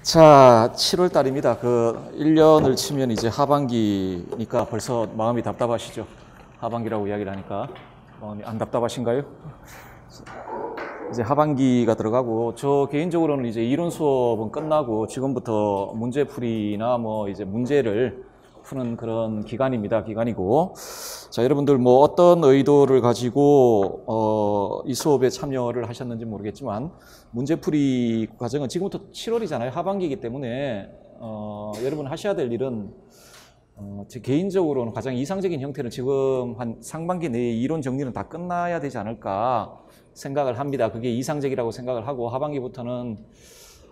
자, 7월 달입니다. 1년을 치면 이제 하반기니까 벌써 마음이 답답하시죠? 하반기라고 이야기를 하니까. 마음이 안 답답하신가요? 이제 하반기가 들어가고, 저 개인적으로는 이제 이론 수업은 끝나고 지금부터 문제풀이나 이제 문제를 푸는 그런 기간이고, 자, 여러분들 어떤 의도를 가지고 이 수업에 참여를 하셨는지 모르겠지만, 문제풀이 과정은 지금부터 7월이잖아요. 하반기이기 때문에 여러분 하셔야 될 일은 제 개인적으로는 가장 이상적인 형태는 지금 한 상반기 내에 이론 정리는 다 끝나야 되지 않을까 생각을 합니다. 그게 이상적이라고 생각을 하고, 하반기부터는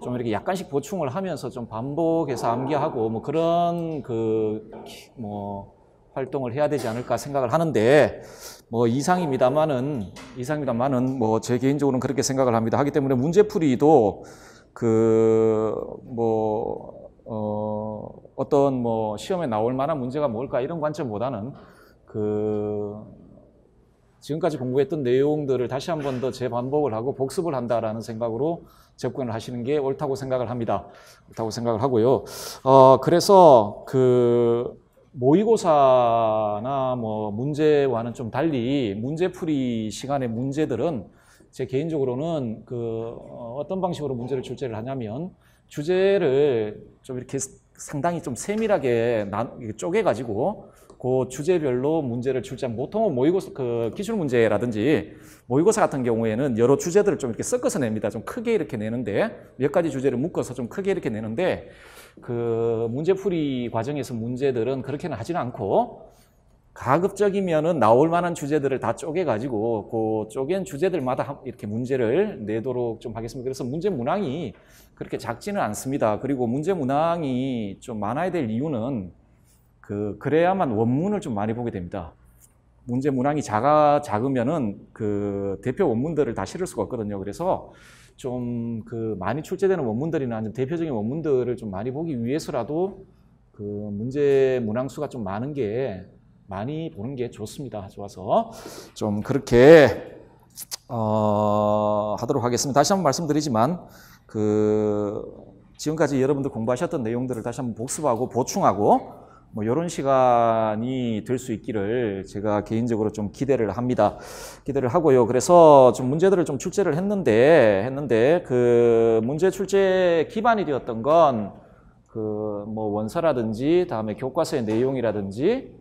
좀 이렇게 약간씩 보충을 하면서 좀 반복해서 암기하고 그런 활동을 해야 되지 않을까 생각을 하는데, 이상입니다만은 제 개인적으로는 그렇게 생각을 합니다. 하기 때문에 문제풀이도 어떤 시험에 나올 만한 문제가 뭘까 이런 관점보다는 지금까지 공부했던 내용들을 다시 한 번 더 재반복을 하고 복습을 한다라는 생각으로 접근을 하시는 게 옳다고 생각을 합니다. 옳다고 생각을 하고요. 그래서 모의고사나 문제와는 좀 달리 문제풀이 시간의 문제들은 제 개인적으로는 어떤 방식으로 문제를 출제를 하냐면, 주제를 좀 이렇게 상당히 좀 세밀하게 쪼개가지고 그 주제별로 문제를 출제하면, 보통은 모의고사 기출문제라든지 모의고사 같은 경우에는 여러 주제들을 좀 이렇게 섞어서 냅니다. 좀 크게 이렇게 내는데, 몇 가지 주제를 묶어서 좀 크게 이렇게 내는데, 문제풀이 과정에서 문제들은 그렇게는 하지는 않고, 가급적이면은 나올 만한 주제들을 다 쪼개가지고 쪼갠 주제들마다 이렇게 문제를 내도록 좀 하겠습니다. 그래서 문제 문항이 그렇게 작지는 않습니다. 그리고 문제 문항이 좀 많아야 될 이유는 그래야만 원문을 좀 많이 보게 됩니다. 문제 문항이 작으면은 대표 원문들을 다 실을 수가 없거든요. 그래서 좀 많이 출제되는 원문들이나 아니면 대표적인 원문들을 좀 많이 보기 위해서라도 문제 문항 수가 좀 많이 보는 게 좋습니다. 좋아서 좀 그렇게 하도록 하겠습니다. 다시 한번 말씀드리지만 지금까지 여러분들 공부하셨던 내용들을 다시 한번 복습하고 보충하고 이런 시간이 될 수 있기를 제가 개인적으로 좀 기대를 하고요. 그래서 좀 문제들을 좀 출제를 했는데 문제 출제 기반이 되었던 건 원서라든지, 다음에 교과서의 내용이라든지,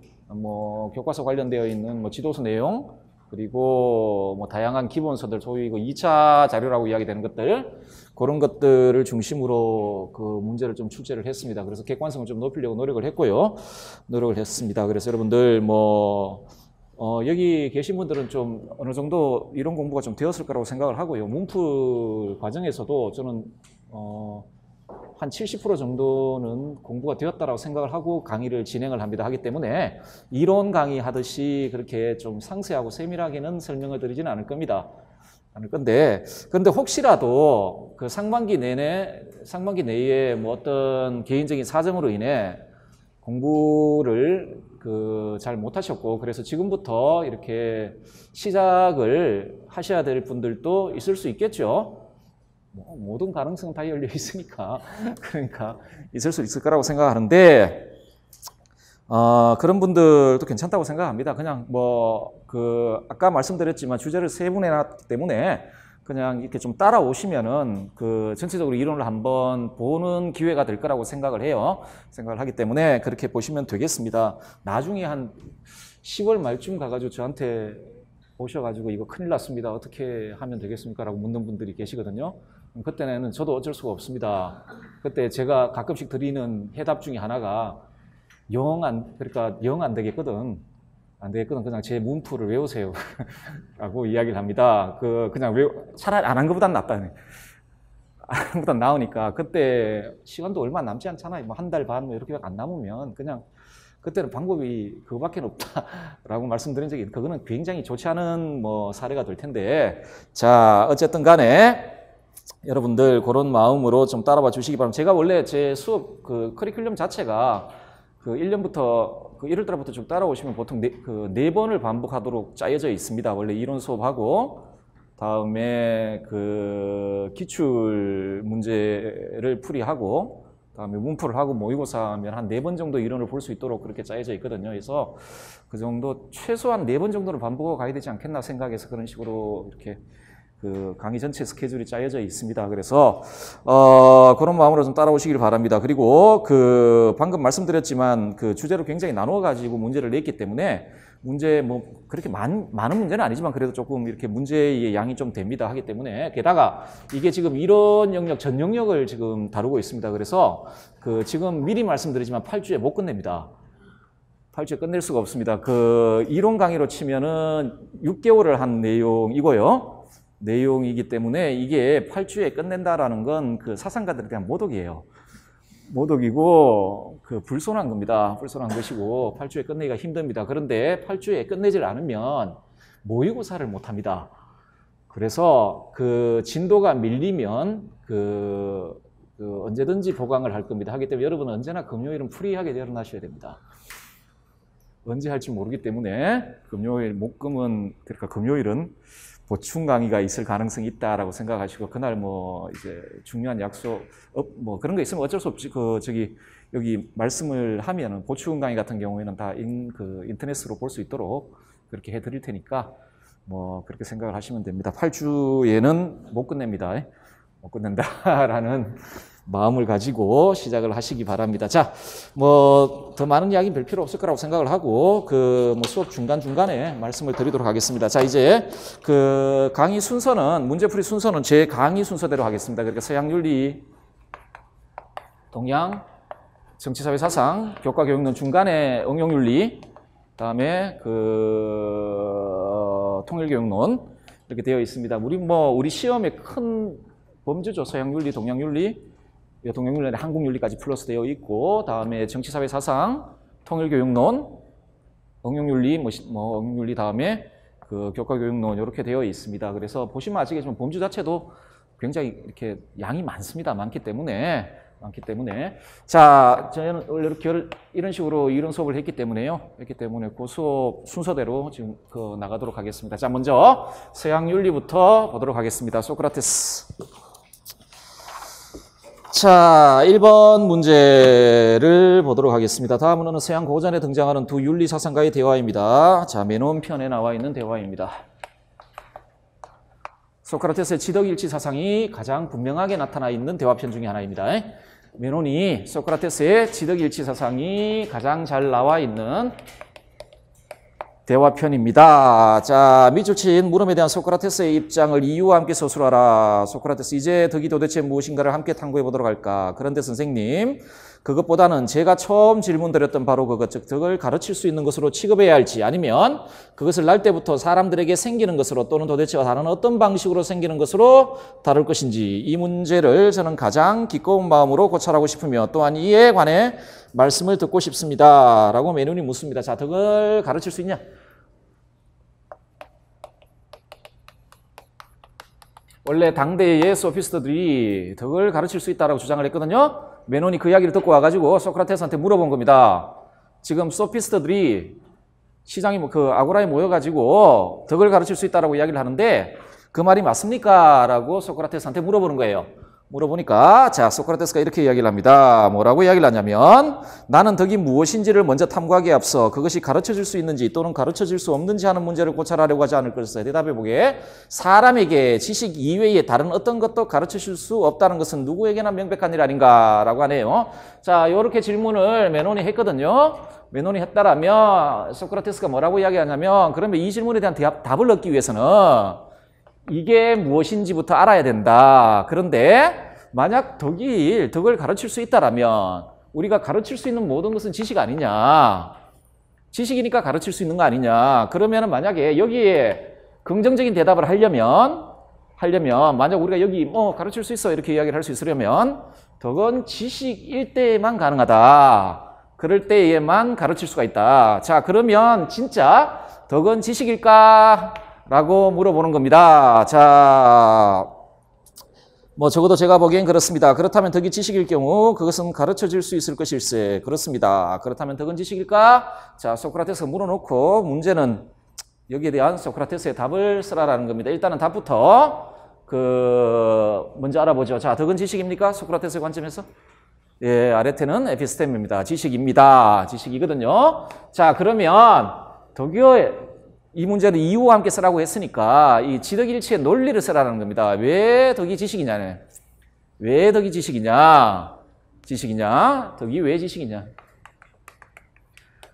교과서 관련되어 있는 지도서 내용, 그리고 다양한 기본서들, 소위 2차 자료라고 이야기되는 것들, 그런 것들을 중심으로 문제를 좀 출제를 했습니다. 그래서 객관성을 좀 높이려고 노력을 했습니다. 그래서 여러분들 여기 계신 분들은 좀 어느 정도 이론 공부가 좀 되었을 거라고 생각을 하고요. 문풀 과정에서도 저는 한 70% 정도는 공부가 되었다라고 생각을 하고 강의를 진행을 합니다. 하기 때문에 이론 강의 하듯이 그렇게 좀 상세하고 세밀하게는 설명을 드리지는 않을 건데, 그런데 혹시라도 상반기 내에 어떤 개인적인 사정으로 인해 공부를 잘 못하셨고, 그래서 지금부터 이렇게 시작을 하셔야 될 분들도 있을 수 있겠죠. 모든 가능성 다 열려 있으니까 그러니까 있을 수 있을 거라고 생각하는데, 그런 분들도 괜찮다고 생각합니다. 그냥 아까 말씀드렸지만 주제를 3분 해놨기 때문에 그냥 이렇게 좀 따라오시면은 전체적으로 이론을 한번 보는 기회가 될 거라고 생각을 하기 때문에 그렇게 보시면 되겠습니다. 나중에 한 10월 말쯤 가가지고 저한테 오셔가지고 이거 큰일 났습니다, 어떻게 하면 되겠습니까? 라고 묻는 분들이 계시거든요. 그때는 저도 어쩔 수가 없습니다. 그때 제가 가끔씩 드리는 해답 중에 하나가 영 안 되겠거든. 그냥 제 문풀을 외우세요. 라고 이야기를 합니다. 차라리 안 한 것보단 낫다. 안 한 것보단 나으니까. 그때 시간도 얼마 남지 않잖아요. 한 달 반 이렇게 안 남으면 그냥 그때는 방법이 그거밖에 없다라고 말씀드린 적이, 그거는 굉장히 좋지 않은 사례가 될 텐데, 자, 어쨌든 간에 여러분들 그런 마음으로 좀 따라와 주시기 바랍니다. 제가 원래 제 수업 커리큘럼 자체가 1년부터 1월 달부터 쭉 따라오시면 보통 4번을 반복하도록 짜여져 있습니다. 원래 이론 수업하고 다음에 그 기출 문제를 풀이하고, 다음에 문풀을 하고 모의고사 하면 한 4번 정도 이론을 볼 수 있도록 그렇게 짜여져 있거든요. 그래서 그 정도 최소한 4번 정도는 반복하고 가야 되지 않겠나 생각해서 그런 식으로 이렇게 그 강의 전체 스케줄이 짜여져 있습니다. 그래서 그런 마음으로 좀 따라오시길 바랍니다. 그리고 그 방금 말씀드렸지만 그 주제로 굉장히 나누어 가지고 문제를 냈기 때문에 문제 뭐 그렇게 많은 문제는 아니지만 그래도 조금 이렇게 문제의 양이 좀 됩니다. 하기 때문에 게다가 이게 지금 이론 영역 전 영역을 지금 다루고 있습니다. 그래서 그 지금 미리 말씀드리지만 8주에 못 끝냅니다. 8주에 끝낼 수가 없습니다. 그 이론 강의로 치면은 6개월을 한 내용이기 때문에 이게 8주에 끝낸다라는 건 그 사상가들에 대한 모독이에요. 모독이고 그 불손한 겁니다. 불손한 것이고 8주에 끝내기가 힘듭니다. 그런데 8주에 끝내질 않으면 모의고사를 못 합니다. 그래서 그 진도가 밀리면 그 언제든지 보강을 할 겁니다. 하기 때문에 여러분은 언제나 금요일은 프리하게 일어나셔야 됩니다. 언제 할지 모르기 때문에 금요일, 목금은 그러니까 금요일은 보충 강의가 있을 가능성이 있다라고 생각하시고 그날 뭐 이제 중요한 약속 뭐 그런 거 있으면 어쩔 수 없지 여기 말씀을 하면은 보충 강의 같은 경우에는 다 인터넷으로 볼 수 있도록 그렇게 해드릴 테니까 뭐 그렇게 생각을 하시면 됩니다. 8주에는 못 끝냅니다. 못 끝낸다라는 마음을 가지고 시작을 하시기 바랍니다. 자, 뭐 더 많은 이야기 별 필요 없을 거라고 생각을 하고 그 뭐 수업 중간중간에 말씀을 드리도록 하겠습니다. 자, 이제 그 강의 순서는 문제풀이 순서는 제 강의 순서대로 하겠습니다. 그러니까 서양윤리, 동양, 정치사회사상, 교과교육론 중간에 응용윤리, 그다음에 그 통일교육론 이렇게 되어 있습니다. 우리 시험의 큰 범주죠. 서양윤리, 동양윤리, 동양윤리, 한국윤리까지 플러스 되어 있고, 다음에 정치사회사상, 통일교육론, 응용윤리, 응용윤리 다음에 그 교과교육론 이렇게 되어 있습니다. 그래서 보시면 아시겠지만 범주 자체도 굉장히 이렇게 양이 많기 때문에 자, 저는 이렇게 이런 식으로 이론 수업을 했기 때문에요. 그 수업 순서대로 지금 나가도록 하겠습니다. 자, 먼저 서양윤리부터 보도록 하겠습니다. 소크라테스. 자, 1번 문제를 보도록 하겠습니다. 다음은 서양 고전에 등장하는 두 윤리 사상가의 대화입니다. 자, 메논 편에 나와 있는 대화입니다. 소크라테스의 지덕일치 사상이 가장 분명하게 나타나 있는 대화편 중에 하나입니다. 메논이 소크라테스의 지덕일치 사상이 가장 잘 나와 있는 대화편입니다. 자, 밑줄 친 물음에 대한 소크라테스의 입장을 이유와 함께 서술하라. 소크라테스, 이제 덕이 도대체 무엇인가를 함께 탐구해 보도록 할까? 그런데 선생님, 그것보다는 제가 처음 질문드렸던 바로 그것, 즉 덕을 가르칠 수 있는 것으로 취급해야 할지, 아니면 그것을 날 때부터 사람들에게 생기는 것으로 또는 도대체 다른 어떤 방식으로 생기는 것으로 다룰 것인지, 이 문제를 저는 가장 기꺼운 마음으로 고찰하고 싶으며 또한 이에 관해 말씀을 듣고 싶습니다. 라고 메논이 묻습니다. 자, 덕을 가르칠 수 있냐? 원래 당대의 소피스트들이 덕을 가르칠 수 있다고 주장을 했거든요. 메논이 그 이야기를 듣고 와가지고 소크라테스한테 물어본 겁니다. 지금 소피스트들이 시장이 아고라에 모여가지고 덕을 가르칠 수 있다고 이야기를 하는데 그 말이 맞습니까? 라고 소크라테스한테 물어보는 거예요. 물어보니까 자, 소크라테스가 이렇게 이야기를 합니다. 뭐라고 이야기를 하냐면 나는 덕이 무엇인지를 먼저 탐구하기에 앞서 그것이 가르쳐질 수 있는지 또는 가르쳐질 수 없는지 하는 문제를 고찰하려고 하지 않을 것을 대답해보게 사람에게 지식 이외에 다른 어떤 것도 가르쳐줄 수 없다는 것은 누구에게나 명백한 일 아닌가 라고 하네요. 자, 이렇게 질문을 메논이 했거든요. 메논이 했다라면 소크라테스가 뭐라고 이야기하냐면 그러면 이 질문에 대한 답을 얻기 위해서는 이게 무엇인지부터 알아야 된다. 그런데 만약 덕을 가르칠 수 있다라면 우리가 가르칠 수 있는 모든 것은 지식 아니냐. 지식이니까 가르칠 수 있는 거 아니냐. 그러면 만약에 여기에 긍정적인 대답을 하려면 만약 우리가 여기 가르칠 수 있어 이렇게 이야기를 할 수 있으려면 덕은 지식일 때만 가능하다. 그럴 때에만 가르칠 수가 있다. 자, 그러면 진짜 덕은 지식일까? 라고 물어보는 겁니다. 자, 적어도 제가 보기엔 그렇습니다. 그렇다면 덕이 지식일 경우 그것은 가르쳐질 수 있을 것일세. 그렇습니다. 그렇다면 덕은 지식일까? 자, 소크라테스가 물어놓고 문제는 여기에 대한 소크라테스의 답을 쓰라라는 겁니다. 일단은 답부터 먼저 알아보죠. 자, 덕은 지식입니까? 소크라테스의 관점에서? 예, 아레테는 에피스템입니다. 지식입니다. 지식이거든요. 자, 그러면 덕이의 이 문제는 이유와 함께 쓰라고 했으니까 이 지덕일치의 논리를 쓰라는 겁니다. 왜 덕이 지식이냐네. 왜 덕이 지식이냐? 덕이 왜 지식이냐?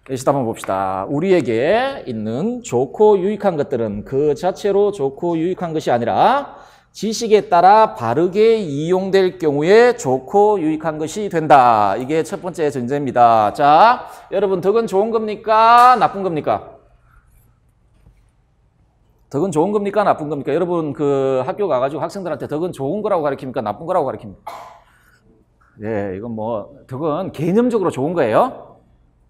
예시 한번 봅시다. 우리에게 있는 좋고 유익한 것들은 그 자체로 좋고 유익한 것이 아니라 지식에 따라 바르게 이용될 경우에 좋고 유익한 것이 된다. 이게 첫 번째 전제입니다. 자, 여러분 덕은 좋은 겁니까? 나쁜 겁니까? 덕은 좋은 겁니까? 나쁜 겁니까? 여러분 학교 가가지고 학생들한테 덕은 좋은 거라고 가르칩니까? 나쁜 거라고 가르칩니까? 예, 이건 덕은 개념적으로 좋은 거예요.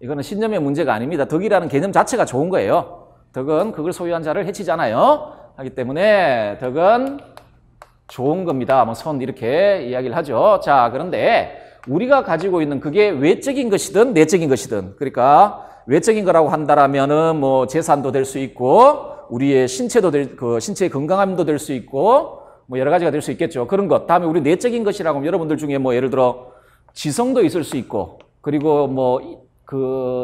이거는 신념의 문제가 아닙니다. 덕이라는 개념 자체가 좋은 거예요. 덕은 그걸 소유한 자를 해치잖아요. 하기 때문에 덕은 좋은 겁니다. 선 이렇게 이야기를 하죠. 자, 그런데 우리가 가지고 있는 그게 외적인 것이든 내적인 것이든, 그러니까 외적인 거라고 한다라면은 재산도 될 수 있고, 우리의 신체도 신체의 건강함도 될 수 있고, 여러 가지가 될 수 있겠죠. 그런 것. 다음에 우리 내적인 것이라고 하면 여러분들 중에 예를 들어 지성도 있을 수 있고, 그리고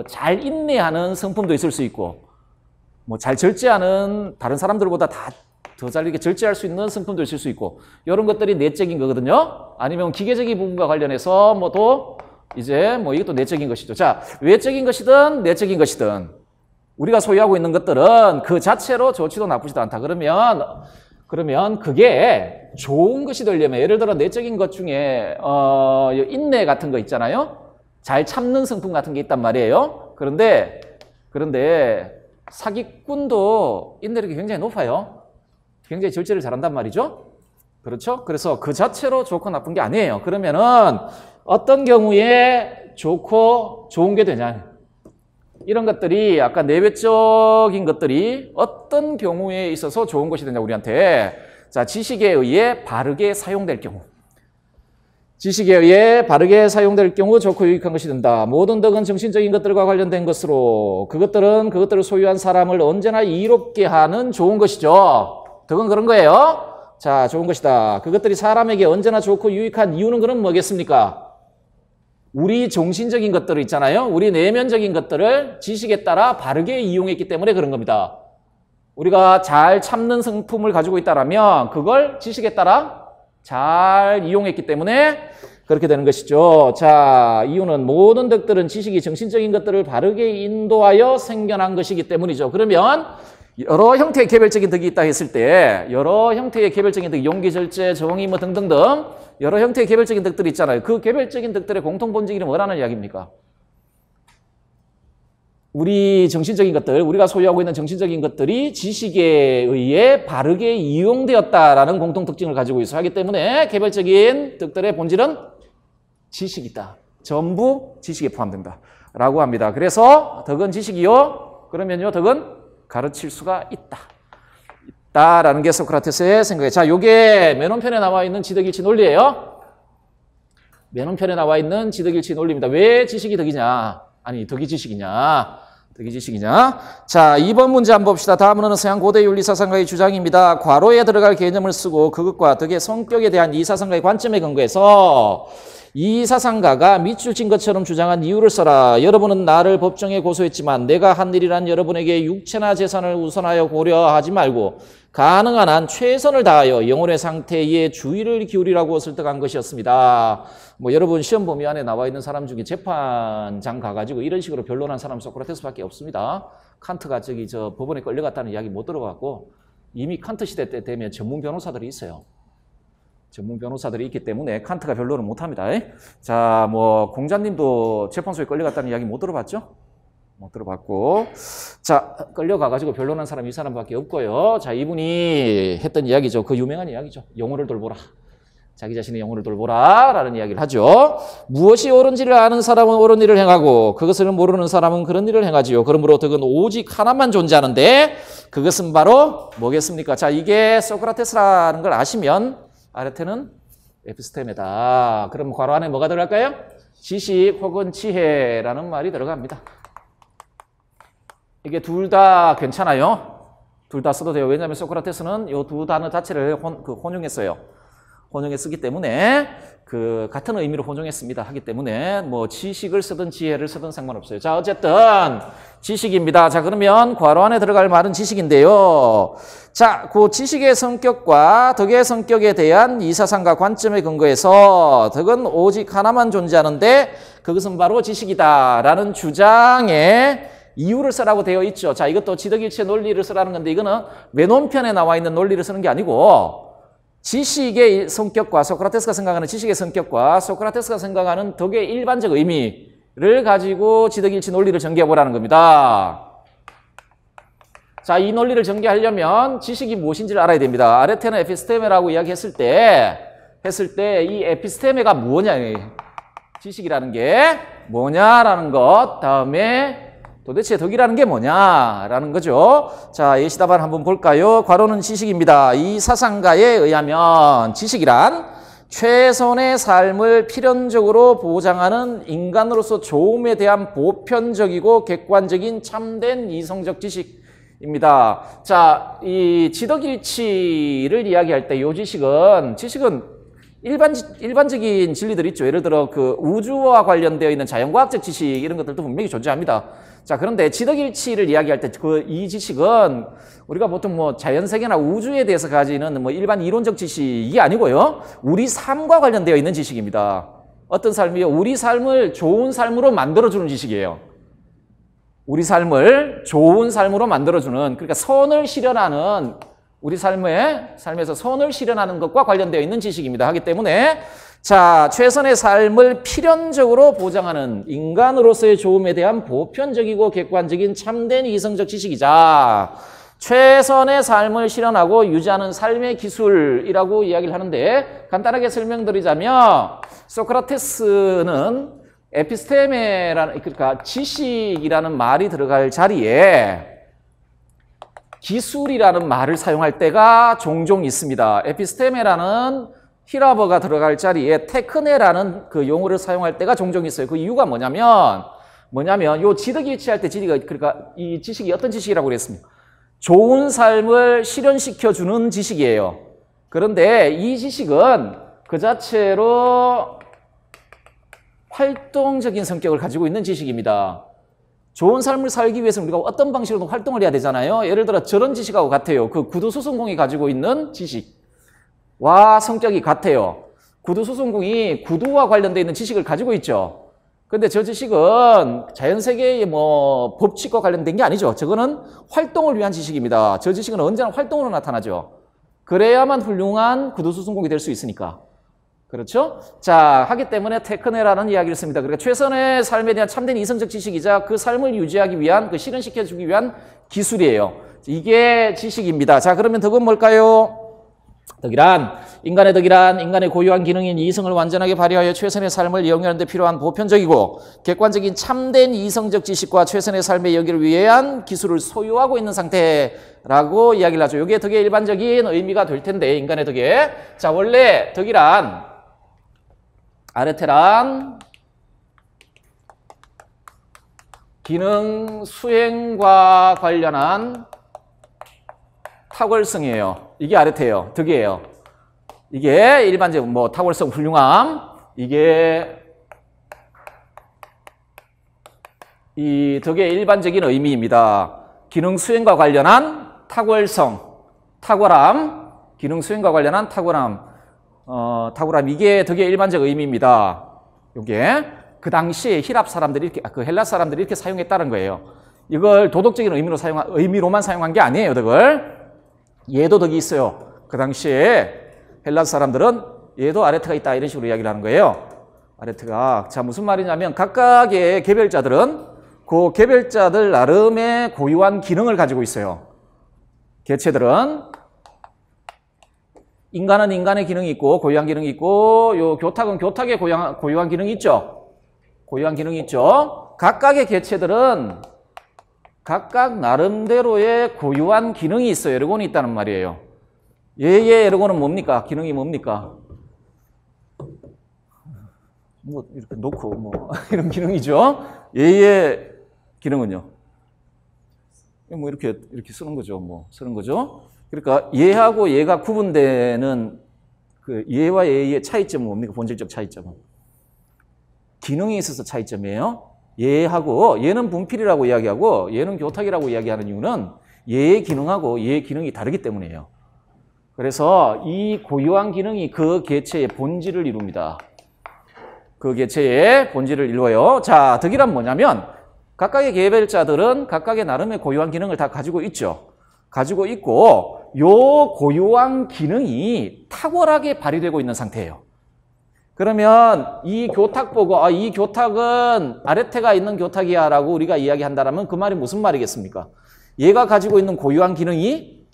잘 인내하는 성품도 있을 수 있고, 잘 절제하는 다른 사람들보다 더 잘 이렇게 절제할 수 있는 성품도 있을 수 있고, 이런 것들이 내적인 거거든요. 아니면 기계적인 부분과 관련해서 이것도 내적인 것이죠. 자, 외적인 것이든 내적인 것이든 우리가 소유하고 있는 것들은 그 자체로 좋지도 나쁘지도 않다. 그러면 그게 좋은 것이 되려면, 예를 들어 내적인 것 중에 인내 같은 거 있잖아요. 잘 참는 성품 같은 게 있단 말이에요. 그런데 사기꾼도 인내력이 굉장히 높아요. 굉장히 절제를 잘한단 말이죠. 그렇죠? 그래서 그 자체로 좋고 나쁜 게 아니에요. 그러면은 어떤 경우에 좋고 좋은 게 되냐? 이런 것들이 아까 내외적인 것들이 어떤 경우에 있어서 좋은 것이 되냐 우리한테. 자, 지식에 의해 바르게 사용될 경우. 지식에 의해 바르게 사용될 경우 좋고 유익한 것이 된다. 모든 덕은 정신적인 것들과 관련된 것으로 그것들을 소유한 사람을 언제나 이롭게 하는 좋은 것이죠. 덕은 그런 거예요. 자, 좋은 것이다. 그것들이 사람에게 언제나 좋고 유익한 이유는 그럼 뭐겠습니까? 우리 정신적인 것들 있잖아요. 우리 내면적인 것들을 지식에 따라 바르게 이용했기 때문에 그런 겁니다. 우리가 잘 참는 성품을 가지고 있다면 그걸 지식에 따라 잘 이용했기 때문에 그렇게 되는 것이죠. 자, 이유는 모든 덕들은 지식이 정신적인 것들을 바르게 인도하여 생겨난 것이기 때문이죠. 그러면 여러 형태의 개별적인 덕이 있다 했을 때, 여러 형태의 개별적인 덕, 용기, 절제, 정의 등등등 여러 형태의 개별적인 덕들이 있잖아요. 그 개별적인 덕들의 공통 본질이 뭐라는 이야기입니까? 우리 정신적인 것들, 우리가 소유하고 있는 정신적인 것들이 지식에 의해 바르게 이용되었다라는 공통 특징을 가지고 있어 하기 때문에 개별적인 덕들의 본질은 지식이다. 전부 지식에 포함된다. 라고 합니다. 그래서 덕은 지식이요. 그러면요, 덕은 가르칠 수가 있다라는 게 소크라테스의 생각이에요. 자, 요게 맨원편에 나와 있는 지덕일치 논리예요. 맨원편에 나와 있는 지덕일치 논리입니다. 왜 지식이 덕이냐? 아니, 덕이 지식이냐? 덕이 지식이냐? 자, 2번 문제 한번 봅시다. 다음은 서양 고대 윤리사상가의 주장입니다. 괄호에 들어갈 개념을 쓰고 그것과 덕의 성격에 대한 이 사상가의 관점에 근거해서 이 사상가가 밑줄 친 것처럼 주장한 이유를 써라. 여러분은 나를 법정에 고소했지만 내가 한 일이란 여러분에게 육체나 재산을 우선하여 고려하지 말고 가능한 한 최선을 다하여 영혼의 상태에 주의를 기울이라고 설득한 것이었습니다. 여러분 시험 범위 안에 나와 있는 사람 중에 재판장 가가지고 이런 식으로 변론한 사람 소크라테스밖에 없습니다. 칸트가 법원에 끌려갔다는 이야기 못 들어봤고, 이미 칸트 시대 때 되면 전문 변호사들이 있어요. 전문 변호사들이 있기 때문에 칸트가 변론을 못합니다. 자, 공자님도 재판소에 끌려갔다는 이야기 못 들어봤죠? 못 들어봤고, 자, 끌려가가지고 변론한 사람이 이 사람밖에 없고요. 자, 이분이 했던 이야기죠. 그 유명한 이야기죠. 영혼을 돌보라. 자기 자신의 영혼을 돌보라 라는 이야기를 하죠. 무엇이 옳은지를 아는 사람은 옳은 일을 행하고 그것을 모르는 사람은 그런 일을 행하지요. 그러므로 덕은 오직 하나만 존재하는데 그것은 바로 뭐겠습니까? 자, 이게 소크라테스라는 걸 아시면 아레테는 에피스테메다. 그럼 괄호 안에 뭐가 들어갈까요? 지식 혹은 지혜라는 말이 들어갑니다. 이게 둘 다 괜찮아요. 둘 다 써도 돼요. 왜냐하면 소크라테스는 이 두 단어 자체를 혼용했어요. 혼용해 쓰기 때문에 그 같은 의미로 혼용했습니다. 하기 때문에 뭐 지식을 쓰든 지혜를 쓰든 상관없어요. 자, 어쨌든 지식입니다. 자, 그러면 괄호 안에 들어갈 말은 지식인데요. 자, 그 지식의 성격과 덕의 성격에 대한 이사상과 관점에 근거해서 덕은 오직 하나만 존재하는데 그것은 바로 지식이다라는 주장에 이유를 쓰라고 되어 있죠. 자, 이것도 지덕일치의 논리를 쓰라는 건데 이거는 외논편에 나와 있는 논리를 쓰는 게 아니고 지식의 성격과 소크라테스가 생각하는 지식의 성격과 소크라테스가 생각하는 덕의 일반적 의미를 가지고 지덕일치 논리를 전개해보라는 겁니다. 자, 이 논리를 전개하려면 지식이 무엇인지를 알아야 됩니다. 아레테는 에피스테메라고 이야기했을 때 이 에피스테메가 뭐냐, 지식이라는 게 뭐냐라는 것, 다음에 도대체 덕이라는 게 뭐냐라는 거죠. 자, 예시답안 한번 볼까요? 괄호는 지식입니다. 이 사상가에 의하면 지식이란 최선의 삶을 필연적으로 보장하는 인간으로서 좋음에 대한 보편적이고 객관적인 참된 이성적 지식입니다. 자, 이 지덕일치를 이야기할 때 이 지식은 일반적인 진리들 있죠. 예를 들어 그 우주와 관련되어 있는 자연과학적 지식 이런 것들도 분명히 존재합니다. 자, 그런데 지덕일치를 이야기할 때 이 지식은 우리가 보통 뭐 자연세계나 우주에 대해서 가지는 뭐 일반 이론적 지식이 아니고요. 우리 삶과 관련되어 있는 지식입니다. 어떤 삶이요? 우리 삶을 좋은 삶으로 만들어주는 지식이에요. 우리 삶을 좋은 삶으로 만들어주는, 그러니까 선을 실현하는, 우리 삶에서 선을 실현하는 것과 관련되어 있는 지식입니다. 하기 때문에 자, 최선의 삶을 필연적으로 보장하는 인간으로서의 좋음에 대한 보편적이고 객관적인 참된 이성적 지식이자 최선의 삶을 실현하고 유지하는 삶의 기술이라고 이야기를 하는데 간단하게 설명드리자면 소크라테스는 에피스테메라는, 그러니까 지식이라는 말이 들어갈 자리에 기술이라는 말을 사용할 때가 종종 있습니다. 에피스테메라는 히라버가 들어갈 자리에 테크네라는 그 용어를 사용할 때가 종종 있어요. 그 이유가 뭐냐면 요 지덕일치할 때 그러니까 이 지식이 어떤 지식이라고 그랬습니까? 좋은 삶을 실현시켜주는 지식이에요. 그런데 이 지식은 그 자체로 활동적인 성격을 가지고 있는 지식입니다. 좋은 삶을 살기 위해서는 우리가 어떤 방식으로 활동을 해야 되잖아요. 예를 들어 저런 지식하고 같아요. 그 구두수성공이 가지고 있는 지식와 성격이 같아요. 구두수성공이 구두와 관련되어 있는 지식을 가지고 있죠. 근데 저 지식은 자연세계의 뭐 법칙과 관련된 게 아니죠. 저거는 활동을 위한 지식입니다. 저 지식은 언제나 활동으로 나타나죠. 그래야만 훌륭한 구두수성공이 될 수 있으니까. 그렇죠? 자, 하기 때문에 테크네라는 이야기를 씁니다. 그러니까 최선의 삶에 대한 참된 이성적 지식이자 그 삶을 유지하기 위한, 그 실현시켜주기 위한 기술이에요. 이게 지식입니다. 자, 그러면 덕은 뭘까요? 인간의 덕이란 인간의 고유한 기능인 이성을 완전하게 발휘하여 최선의 삶을 영위하는 데 필요한 보편적이고 객관적인 참된 이성적 지식과 최선의 삶의 영위를 위한 기술을 소유하고 있는 상태라고 이야기를 하죠. 이게 덕의 일반적인 의미가 될 텐데, 인간의 덕에. 자, 원래 덕이란, 아레테란 기능 수행과 관련한 탁월성이에요. 이게 아레테예요. 덕이에요. 이게 일반적인 뭐 탁월성, 훌륭함, 이게 이 덕의 일반적인 의미입니다. 기능 수행과 관련한 탁월성, 탁월함, 기능 수행과 관련한 탁월함, 이게 덕의 일반적 의미입니다. 요게 그 당시에 헬라 사람들이 이렇게 사용했다는 거예요. 이걸 도덕적인 의미로만 사용한 게 아니에요, 덕을. 얘도 덕이 있어요. 그 당시에 헬라 사람들은 얘도 아레테가 있다, 이런 식으로 이야기를 하는 거예요. 아레테가. 자, 무슨 말이냐면 각각의 개별자들은 그 개별자들 나름의 고유한 기능을 가지고 있어요. 개체들은 인간은 인간의 기능이 있고 고유한 기능이 있고, 요 교탁은 교탁의 고유한 기능이 있죠. 고유한 기능이 있죠. 각각의 개체들은 각각 나름대로의 고유한 기능이 있어요. 에르곤이 있다는 말이에요. 얘의 에르곤은 뭡니까? 기능이 뭡니까? 뭐 이렇게 놓고 뭐 이런 기능이죠. 얘의 기능은요. 뭐 이렇게 쓰는 거죠. 뭐 쓰는 거죠. 그러니까 얘하고 얘가 구분되는 그 얘와 얘의 차이점은 뭡니까? 본질적 차이점은 기능에 있어서 차이점이에요. 얘하고 얘는 분필이라고 이야기하고 얘는 교탁이라고 이야기하는 이유는 얘의 기능하고 얘의 기능이 다르기 때문이에요. 그래서 이 고유한 기능이 그 개체의 본질을 이룹니다. 그 개체의 본질을 이루어요. 자, 덕이란 뭐냐면 각각의 개별자들은 각각의 나름의 고유한 기능을 다 가지고 있죠. 가지고 있고 요 고유한 기능이 탁월하게 발휘되고 있는 상태예요. 그러면 이 교탁 보고 이 교탁은 아래태가 있는 교탁이야 라고 우리가 이야기한다면 그 말이 무슨 말이겠습니까? 얘가 가지고 있는 고유한 기능이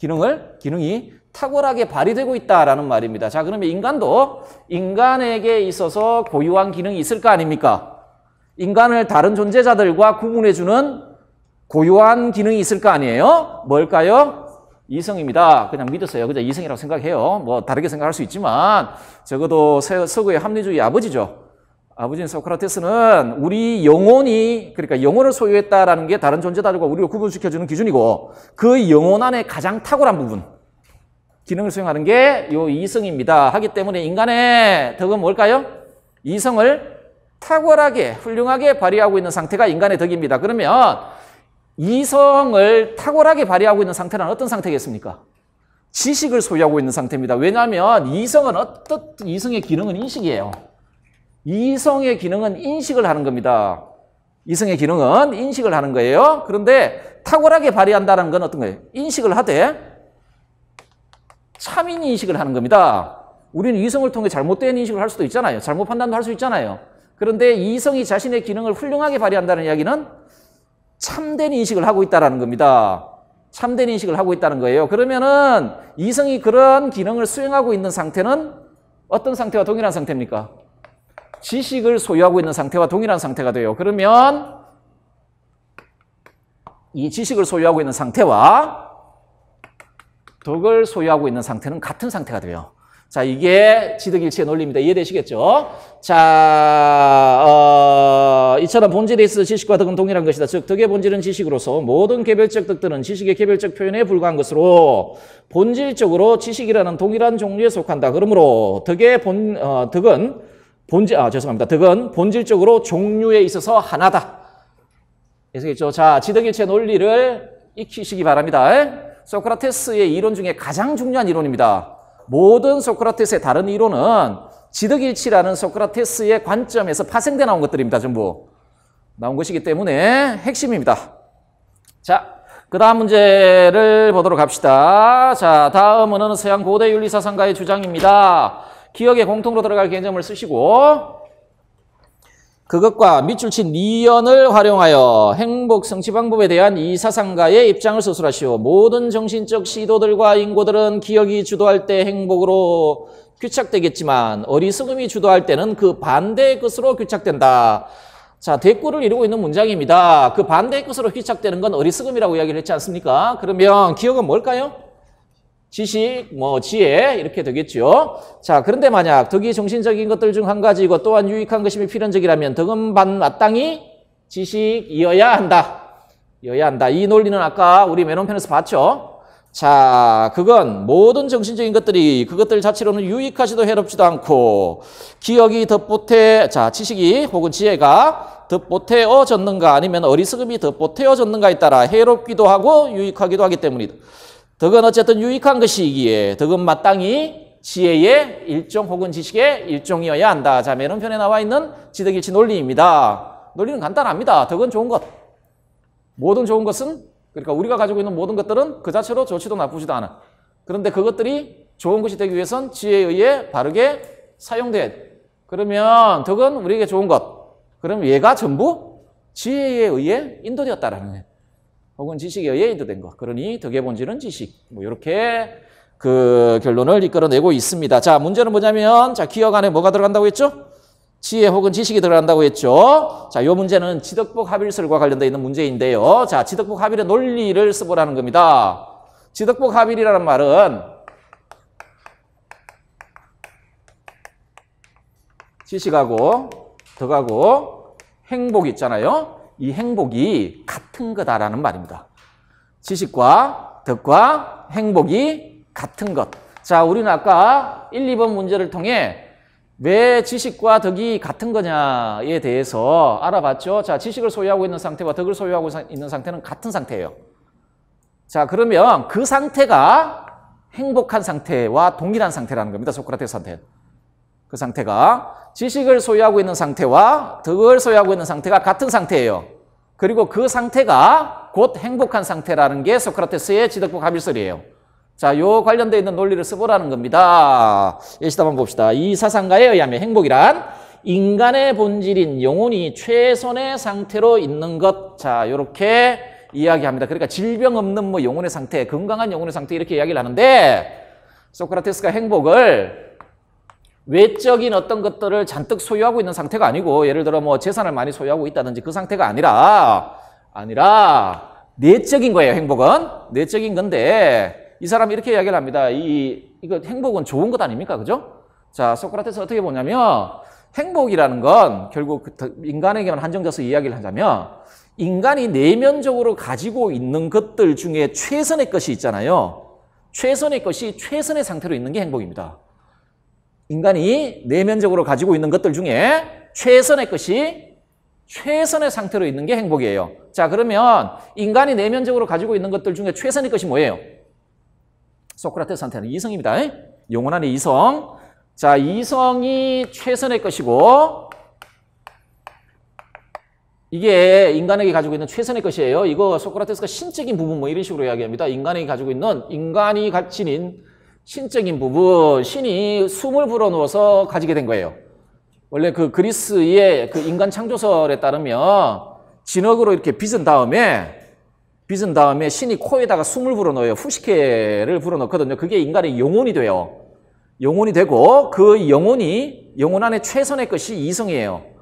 탁월하게 발휘되고 있다라는 말입니다. 자, 그러면 인간도 인간에게 있어서 고유한 기능이 있을 거 아닙니까? 인간을 다른 존재자들과 구분해주는 고유한 기능이 있을 거 아니에요? 뭘까요? 이성입니다. 그냥 믿었어요. 그냥 이성이라고 생각해요. 뭐 다르게 생각할 수 있지만 적어도 서구의 합리주의 아버지죠. 아버지인 소크라테스는 우리 영혼이 그러니까 영혼을 소유했다라는 게 다른 존재들과 우리를 구분시켜주는 기준이고 그 영혼 안에 가장 탁월한 부분 기능을 수행하는 게 요 이성입니다. 하기 때문에 인간의 덕은 뭘까요? 이성을 탁월하게 훌륭하게 발휘하고 있는 상태가 인간의 덕입니다. 그러면 이성을 탁월하게 발휘하고 있는 상태는 어떤 상태겠습니까? 지식을 소유하고 있는 상태입니다. 왜냐하면 이성의 기능은 인식이에요. 이성의 기능은 인식을 하는 겁니다. 이성의 기능은 인식을 하는 거예요. 그런데 탁월하게 발휘한다는 건 어떤 거예요? 인식을 하되 참인 인식을 하는 겁니다. 우리는 이성을 통해 잘못된 인식을 할 수도 있잖아요. 잘못 판단도 할 수 있잖아요. 그런데 이성이 자신의 기능을 훌륭하게 발휘한다는 이야기는 참된 인식을 하고 있다는 겁니다. 참된 인식을 하고 있다는 거예요. 그러면은 이성이 그런 기능을 수행하고 있는 상태는 어떤 상태와 동일한 상태입니까? 지식을 소유하고 있는 상태와 동일한 상태가 돼요. 그러면 이 지식을 소유하고 있는 상태와 덕을 소유하고 있는 상태는 같은 상태가 돼요. 자, 이게 지덕일치의 논리입니다. 이해되시겠죠? 자, 이처럼 본질에 있어서 지식과 덕은 동일한 것이다. 즉, 덕의 본질은 지식으로서 모든 개별적 덕들은 지식의 개별적 표현에 불과한 것으로 본질적으로 지식이라는 동일한 종류에 속한다. 그러므로 덕은 본질적으로 종류에 있어서 하나다. 아시겠죠? 자, 지덕일치의 논리를 익히시기 바랍니다. 소크라테스의 이론 중에 가장 중요한 이론입니다. 모든 소크라테스의 다른 이론은 지덕일치라는 소크라테스의 관점에서 파생돼 나온 것들입니다. 전부 나온 것이기 때문에 핵심입니다. 자, 그 다음 문제를 보도록 합시다. 자, 다음은 서양 고대 윤리사상가의 주장입니다. 기억에 공통으로 들어갈 개념을 쓰시고 그것과 밑줄 친 리언을 활용하여 행복 성취 방법에 대한 이 사상가의 입장을 서술하시오. 모든 정신적 시도들과 인고들은 기억이 주도할 때 행복으로 귀착되겠지만 어리석음이 주도할 때는 그 반대의 것으로 귀착된다. 자, 대꾸를 이루고 있는 문장입니다. 그 반대의 것으로 귀착되는 건 어리석음이라고 이야기를 했지 않습니까? 그러면 기억은 뭘까요? 지식, 지혜 이렇게 되겠죠. 자, 그런데 만약 덕이 정신적인 것들 중 한 가지이고 또한 유익한 것임이 필연적이라면 덕은 마땅히 지식이어야 한다. 이 논리는 아까 우리 맨홈편에서 봤죠. 자, 그건 모든 정신적인 것들이 그것들 자체로는 유익하지도 해롭지도 않고 기억이 지식이 혹은 지혜가 덧보태어졌는가 아니면 어리석음이 덧보태어졌는가에 따라 해롭기도 하고 유익하기도 하기 때문이다. 덕은 어쨌든 유익한 것이기에 덕은 마땅히 지혜의 일종 혹은 지식의 일종이어야 한다. 자, 맨홈편에 나와 있는 지덕일치 논리입니다. 논리는 간단합니다. 덕은 좋은 것. 모든 좋은 것은 그러니까 우리가 가지고 있는 모든 것들은 그 자체로 좋지도 나쁘지도 않아. 그런데 그것들이 좋은 것이 되기 위해선 지혜에 의해 바르게 사용돼야 돼. 그러면 덕은 우리에게 좋은 것. 그럼 얘가 전부 지혜에 의해 인도되었다라는 거예요. 혹은 지식에 의해 인도된 것. 그러니 덕의 본질은 지식. 이렇게 그 결론을 이끌어내고 있습니다. 자, 문제는 뭐냐면 자, 기억 안에 뭐가 들어간다고 했죠? 지혜 혹은 지식이 들어간다고 했죠. 자, 이 문제는 지덕복 합일설과 관련되어 있는 문제인데요. 자, 지덕복 합일의 논리를 써보라는 겁니다. 지덕복 합일이라는 말은 지식하고 덕하고 행복이 있잖아요. 이 행복이 같은 거다라는 말입니다. 지식과 덕과 행복이 같은 것. 자, 우리는 아까 1, 2번 문제를 통해 왜 지식과 덕이 같은 거냐에 대해서 알아봤죠. 자, 지식을 소유하고 있는 상태와 덕을 소유하고 있는 상태는 같은 상태예요. 자, 그러면 그 상태가 행복한 상태와 동일한 상태라는 겁니다. 소크라테스한테는. 그 상태가 지식을 소유하고 있는 상태와 덕을 소유하고 있는 상태가 같은 상태예요. 그리고 그 상태가 곧 행복한 상태라는 게 소크라테스의 지덕복 합일설이에요. 자, 요 관련되어 있는 논리를 써보라는 겁니다. 예시답 한번 봅시다. 이 사상가에 의하면 행복이란 인간의 본질인 영혼이 최선의 상태로 있는 것. 자, 요렇게 이야기합니다. 그러니까 질병 없는 뭐 영혼의 상태, 건강한 영혼의 상태 이렇게 이야기를 하는데 소크라테스가 행복을 외적인 어떤 것들을 잔뜩 소유하고 있는 상태가 아니고 예를 들어 뭐 재산을 많이 소유하고 있다든지 그 상태가 아니라 내적인 거예요. 행복은 내적인 건데 이 사람이 이렇게 이야기를 합니다. 이거 행복은 좋은 것 아닙니까? 그죠? 자, 소크라테스 어떻게 보냐면 행복이라는 건 결국 인간에게만 한정돼서 이야기를 하자면 인간이 내면적으로 가지고 있는 것들 중에 최선의 것이 있잖아요. 최선의 것이 최선의 상태로 있는 게 행복입니다. 인간이 내면적으로 가지고 있는 것들 중에 최선의 것이 최선의 상태로 있는 게 행복이에요. 자, 그러면 인간이 내면적으로 가지고 있는 것들 중에 최선의 것이 뭐예요? 소크라테스한테는 이성입니다. 영혼 안에 이성. 자, 이성이 최선의 것이고 이게 인간에게 가지고 있는 최선의 것이에요. 이거 소크라테스가 신적인 부분 뭐 이런 식으로 이야기합니다. 인간이 가지고 있는 인간이 지닌 신적인 부분, 신이 숨을 불어넣어서 가지게 된 거예요. 원래 그 그리스의 그 인간 창조설에 따르면 진흙으로 이렇게 빚은 다음에 신이 코에다가 숨을 불어넣어요. 후식회를 불어넣거든요. 그게 인간의 영혼이 돼요. 영혼이 되고 그 영혼 안에 최선의 것이 이성이에요.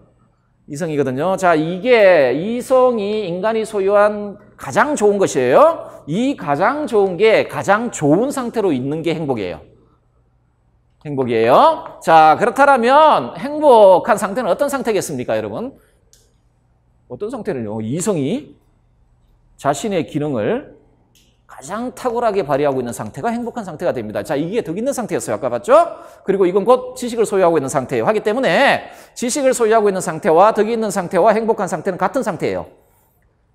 이성이거든요. 자, 이게 이성이 인간이 소유한 가장 좋은 것이에요. 이 가장 좋은 게 가장 좋은 상태로 있는 게 행복이에요. 행복이에요. 자, 그렇다면 행복한 상태는 어떤 상태겠습니까, 여러분? 어떤 상태는요? 이성이 자신의 기능을 가장 탁월하게 발휘하고 있는 상태가 행복한 상태가 됩니다. 자, 이게 덕 있는 상태였어요. 아까 봤죠? 그리고 이건 곧 지식을 소유하고 있는 상태예요. 하기 때문에 지식을 소유하고 있는 상태와 덕이 있는 상태와 행복한 상태는 같은 상태예요.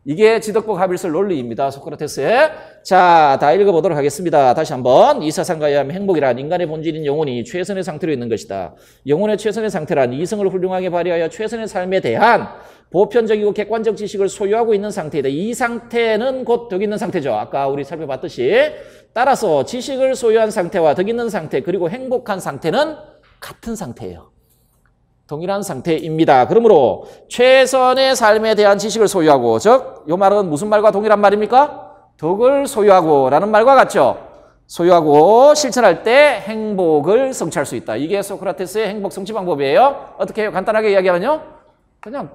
이게 지덕복 합일설 논리입니다. 소크라테스의. 자, 다 읽어보도록 하겠습니다. 다시 한번. 이 사상가에 의하면 행복이란 인간의 본질인 영혼이 최선의 상태로 있는 것이다. 영혼의 최선의 상태란 이성을 훌륭하게 발휘하여 최선의 삶에 대한 보편적이고 객관적 지식을 소유하고 있는 상태이다. 이 상태는 곧 덕 있는 상태죠. 아까 우리 살펴봤듯이. 따라서 지식을 소유한 상태와 덕 있는 상태 그리고 행복한 상태는 같은 상태예요. 동일한 상태입니다. 그러므로 최선의 삶에 대한 지식을 소유하고, 즉 이 말은 무슨 말과 동일한 말입니까? 덕을 소유하고 라는 말과 같죠. 소유하고 실천할 때 행복을 성취할 수 있다. 이게 소크라테스의 행복 성취 방법이에요. 어떻게 해요? 간단하게 이야기하면요. 그냥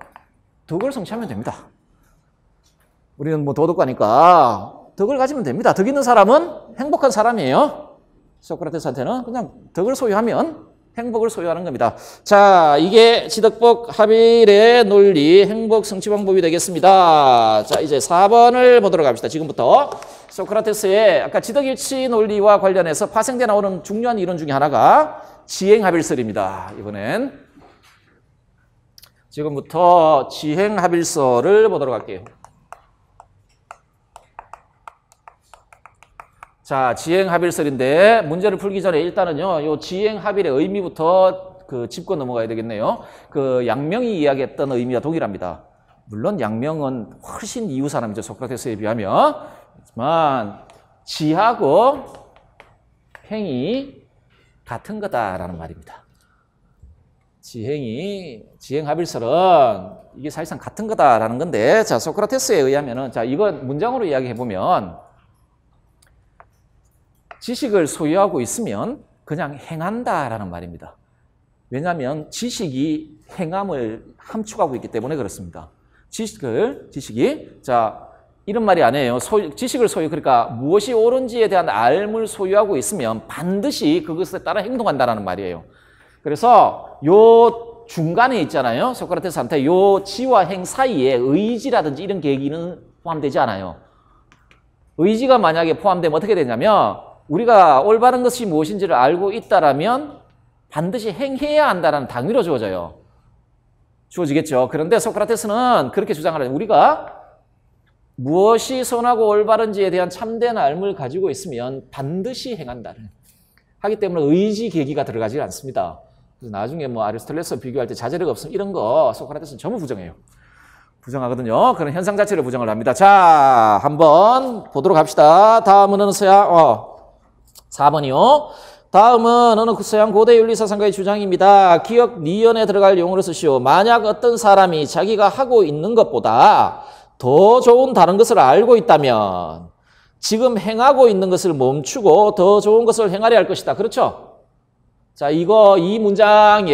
덕을 성취하면 됩니다. 우리는 뭐 도덕가니까 덕을 가지면 됩니다. 덕 있는 사람은 행복한 사람이에요. 소크라테스한테는 그냥 덕을 소유하면 행복을 소유하는 겁니다. 자, 이게 지덕복 합일의 논리, 행복 성취 방법이 되겠습니다. 자, 이제 4번을 보도록 합시다. 지금부터 소크라테스의 아까 지덕일치 논리와 관련해서 파생돼 나오는 중요한 이론 중에 하나가 지행합일설입니다. 이번엔 지금부터 지행합일설을 보도록 할게요. 자, 지행합일설인데 문제를 풀기 전에 일단은요, 요 지행합일의 의미부터 짚고 넘어가야 되겠네요. 양명이 이야기했던 의미와 동일합니다. 물론 양명은 훨씬 이후 사람이죠. 소크라테스에 비하면. 하지만 지하고 행이 같은 거다라는 말입니다. 지행합일설은 이게 사실상 같은 거다라는 건데, 자, 소크라테스에 의하면은, 자, 이건 문장으로 이야기해보면, 지식을 소유하고 있으면 그냥 행한다라는 말입니다. 왜냐하면 지식이 행함을 함축하고 있기 때문에 그렇습니다. 지식이, 자, 이런 말이 아니에요. 지식을 그러니까 무엇이 옳은지에 대한 알을 소유하고 있으면 반드시 그것에 따라 행동한다라는 말이에요. 그래서 요 중간에 있잖아요. 소크라테스한테 요 지와 행 사이에 의지라든지 이런 계기는 포함되지 않아요. 의지가 만약에 포함되면 어떻게 되냐면 우리가 올바른 것이 무엇인지를 알고 있다라면 반드시 행해야 한다는 당위로 주어져요. 주어지겠죠. 그런데 소크라테스는 그렇게 주장을 해요. 우리가 무엇이 선하고 올바른지에 대한 참된 알을 가지고 있으면 반드시 행한다는 하기 때문에 의지 계기가 들어가지 않습니다. 그래서 나중에 뭐 아리스토텔레스와 비교할 때 자제력 없음 이런 거 소크라테스는 전부 부정해요. 부정하거든요. 그런 현상 자체를 부정을 합니다. 자, 한번 보도록 합시다. 다음은 어느 서양 4번이요. 다음은 어느 서양 고대 윤리사상가의 주장입니다. 기억 니언에 들어갈 용어를 쓰시오. 만약 어떤 사람이 자기가 하고 있는 것보다 더 좋은 다른 것을 알고 있다면 지금 행하고 있는 것을 멈추고 더 좋은 것을 행하려 할 것이다. 그렇죠? 자, 이 문장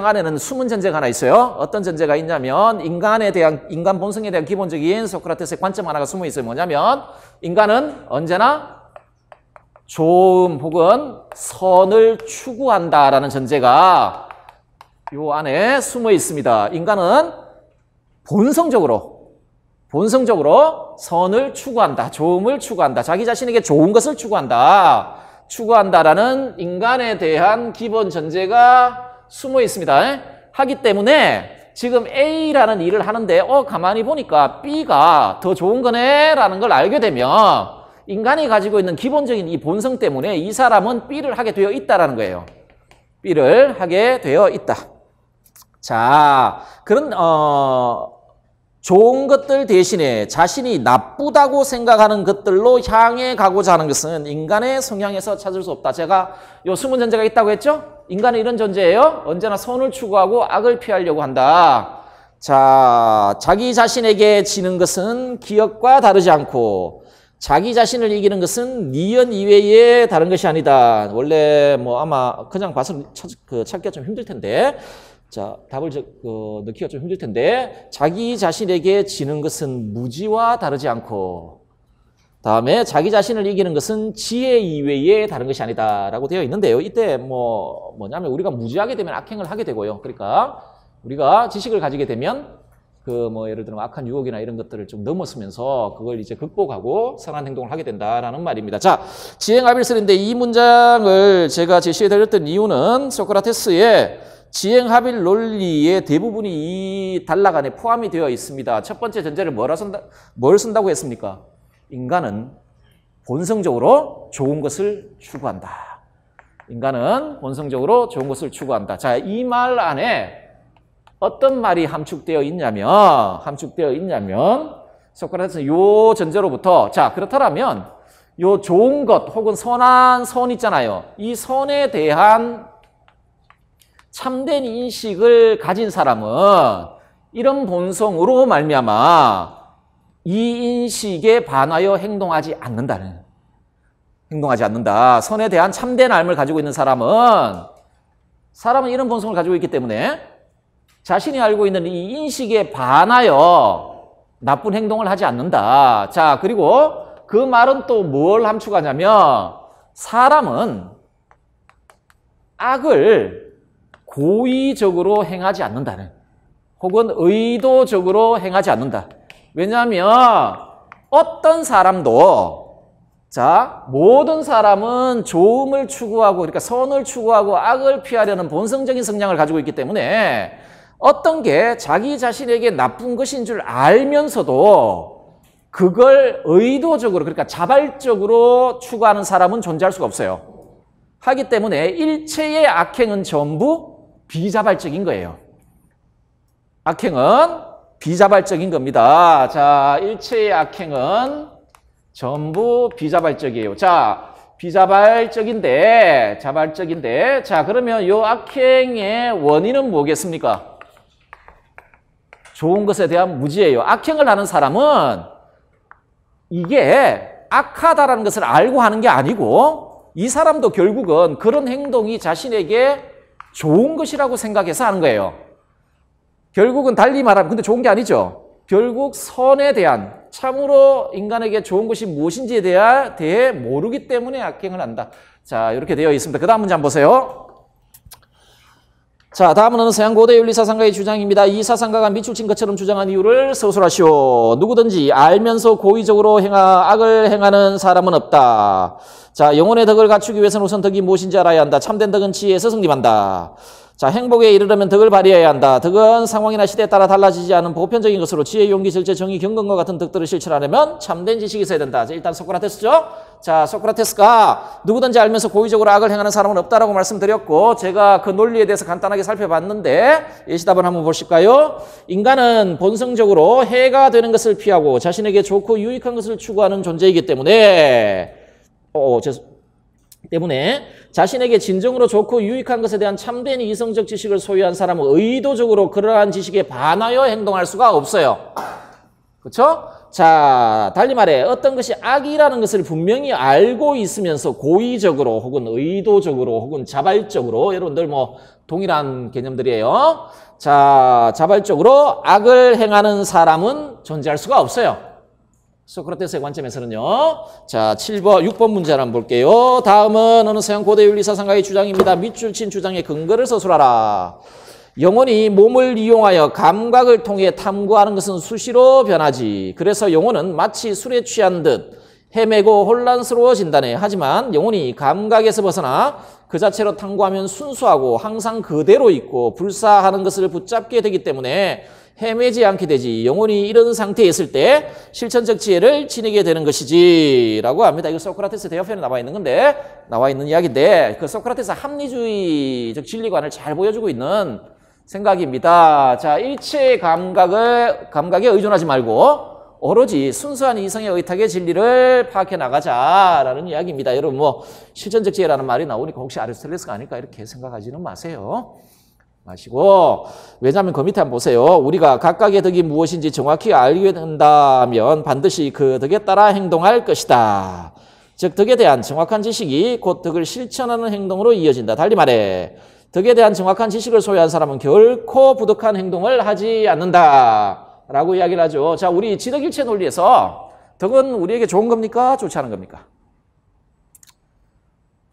안에는 숨은 전제가 하나 있어요. 어떤 전제가 있냐면 인간 본성에 대한 기본적인 소크라테스의 관점 하나가 숨어 있어요. 뭐냐면 인간은 언제나 좋음 혹은 선을 추구한다라는 전제가 요 안에 숨어 있습니다. 인간은 본성적으로 선을 추구한다. 좋음을 추구한다. 자기 자신에게 좋은 것을 추구한다라는 인간에 대한 기본 전제가 숨어 있습니다. 하기 때문에 지금 A라는 일을 하는데 가만히 보니까 B가 더 좋은 거네라는 걸 알게 되면 인간이 가지고 있는 기본적인 이 본성 때문에 이 사람은 B를 하게 되어 있다라는 거예요. B를 하게 되어 있다. 자, 그런 좋은 것들 대신에 자신이 나쁘다고 생각하는 것들로 향해 가고자 하는 것은 인간의 성향에서 찾을 수 없다. 제가 요 숨은 전제가 있다고 했죠? 인간은 이런 존재예요. 언제나 선을 추구하고 악을 피하려고 한다. 자, 자기 자신에게 지는 것은 기억과 다르지 않고 자기 자신을 이기는 것은 니언 이외에 다른 것이 아니다. 원래 뭐 아마 그냥 봐서 찾기가 좀 힘들 텐데 자, 답을 넣기가 좀 힘들 텐데 자기 자신에게 지는 것은 무지와 다르지 않고 다음에 자기 자신을 이기는 것은 지혜 이외에 다른 것이 아니다라고 되어 있는데요. 이때 뭐냐면 우리가 무지하게 되면 악행을 하게 되고요. 그러니까 우리가 지식을 가지게 되면 예를 들면 악한 유혹이나 이런 것들을 좀 넘어서면서 그걸 이제 극복하고 선한 행동을 하게 된다라는 말입니다. 자, 지행합일설인데 이 문장을 제가 제시해 드렸던 이유는 소크라테스의 지행합일 논리의 대부분이 이 단락 안에 포함이 되어 있습니다. 첫 번째 전제를 뭘 쓴다고 했습니까? 인간은 본성적으로 좋은 것을 추구한다. 인간은 본성적으로 좋은 것을 추구한다. 자, 이 말 안에 어떤 말이 함축되어 있냐면 소크라테스는 요 전제로부터 자, 그렇다면 요 좋은 것 혹은 선한 선 있잖아요. 이 선에 대한 참된 인식을 가진 사람은 이런 본성으로 말미암아 이 인식에 반하여 행동하지 않는다. 선에 대한 참된 알을 가지고 있는 사람은 이런 본성을 가지고 있기 때문에 자신이 알고 있는 이 인식에 반하여 나쁜 행동을 하지 않는다. 자, 그리고 그 말은 또 뭘 함축하냐면 사람은 악을 고의적으로 행하지 않는다는 혹은 의도적으로 행하지 않는다. 왜냐하면 어떤 사람도 모든 사람은 좋음을 추구하고 그러니까 선을 추구하고 악을 피하려는 본성적인 성향을 가지고 있기 때문에 어떤 게 자기 자신에게 나쁜 것인 줄 알면서도 그걸 의도적으로 그러니까 자발적으로 추구하는 사람은 존재할 수가 없어요. 하기 때문에 일체의 악행은 전부 비자발적인 거예요. 악행은 비자발적인 겁니다. 자, 일체의 악행은 전부 비자발적이에요. 자, 자발적인데, 자, 그러면 이 악행의 원인은 뭐겠습니까? 좋은 것에 대한 무지예요. 악행을 하는 사람은 이게 악하다라는 것을 알고 하는 게 아니고 이 사람도 결국은 그런 행동이 자신에게 좋은 것이라고 생각해서 하는 거예요. 결국은 달리 말하면 근데 좋은 게 아니죠. 결국 선에 대한 참으로 인간에게 좋은 것이 무엇인지에 대해 모르기 때문에 악행을 한다. 자, 이렇게 되어 있습니다. 그 다음 문제 한번 보세요. 자, 다음은 서양 고대 윤리 사상가의 주장입니다. 이 사상가가 밑줄 친 것처럼 주장한 이유를 서술하시오. 누구든지 알면서 고의적으로 악을 행하는 사람은 없다. 자, 영혼의 덕을 갖추기 위해서는 우선 덕이 무엇인지 알아야 한다. 참된 덕은 지혜에서 성립한다. 자, 행복에 이르려면 덕을 발휘해야 한다. 덕은 상황이나 시대에 따라 달라지지 않은 보편적인 것으로 지혜, 용기, 절제, 정의, 경건과 같은 덕들을 실천하려면 참된 지식이 있어야 된다. 자, 일단 소크라테스죠. 자, 소크라테스가 누구든지 알면서 고의적으로 악을 행하는 사람은 없다라고 말씀드렸고, 제가 그 논리에 대해서 간단하게 살펴봤는데 예시답을 한번 보실까요? 인간은 본성적으로 해가 되는 것을 피하고 자신에게 좋고 유익한 것을 추구하는 존재이기 때문에 자신에게 진정으로 좋고 유익한 것에 대한 참된 이성적 지식을 소유한 사람은 의도적으로 그러한 지식에 반하여 행동할 수가 없어요. 그렇죠? 자, 달리 말해 어떤 것이 악이라는 것을 분명히 알고 있으면서 고의적으로 혹은 의도적으로 혹은 자발적으로, 여러분들 뭐 동일한 개념들이에요. 자, 자발적으로 악을 행하는 사람은 존재할 수가 없어요. 소크라테스의 관점에서는요. 자, 6번 문제 한번 볼게요. 다음은 어느 서양 고대 윤리 사상가의 주장입니다. 밑줄 친 주장의 근거를 서술하라. 영혼이 몸을 이용하여 감각을 통해 탐구하는 것은 수시로 변하지. 그래서 영혼은 마치 술에 취한 듯 헤매고 혼란스러워진다네. 하지만 영혼이 감각에서 벗어나 그 자체로 탐구하면 순수하고 항상 그대로 있고 불사하는 것을 붙잡게 되기 때문에 헤매지 않게 되지. 영혼이 이런 상태에 있을 때 실천적 지혜를 지니게 되는 것이지 라고 합니다. 이거 소크라테스 대화편에 나와 있는 건데, 나와 있는 이야기인데, 그 소크라테스 합리주의적 진리관을 잘 보여주고 있는 생각입니다. 자, 일체의 감각에 의존하지 말고 오로지 순수한 이성의 의탁의 진리를 파악해 나가자라는 이야기입니다. 여러분 뭐 실천적 지혜라는 말이 나오니까 혹시 아리스토텔레스가 아닐까 이렇게 생각하지는 마세요. 마시고, 왜냐하면 그 밑에 한번 보세요. 우리가 각각의 덕이 무엇인지 정확히 알게 된다면 반드시 그 덕에 따라 행동할 것이다. 즉 덕에 대한 정확한 지식이 곧 덕을 실천하는 행동으로 이어진다. 달리 말해 덕에 대한 정확한 지식을 소유한 사람은 결코 부득한 행동을 하지 않는다 라고 이야기를 하죠. 자, 우리 지덕일체 논리에서 덕은 우리에게 좋은 겁니까? 좋지 않은 겁니까?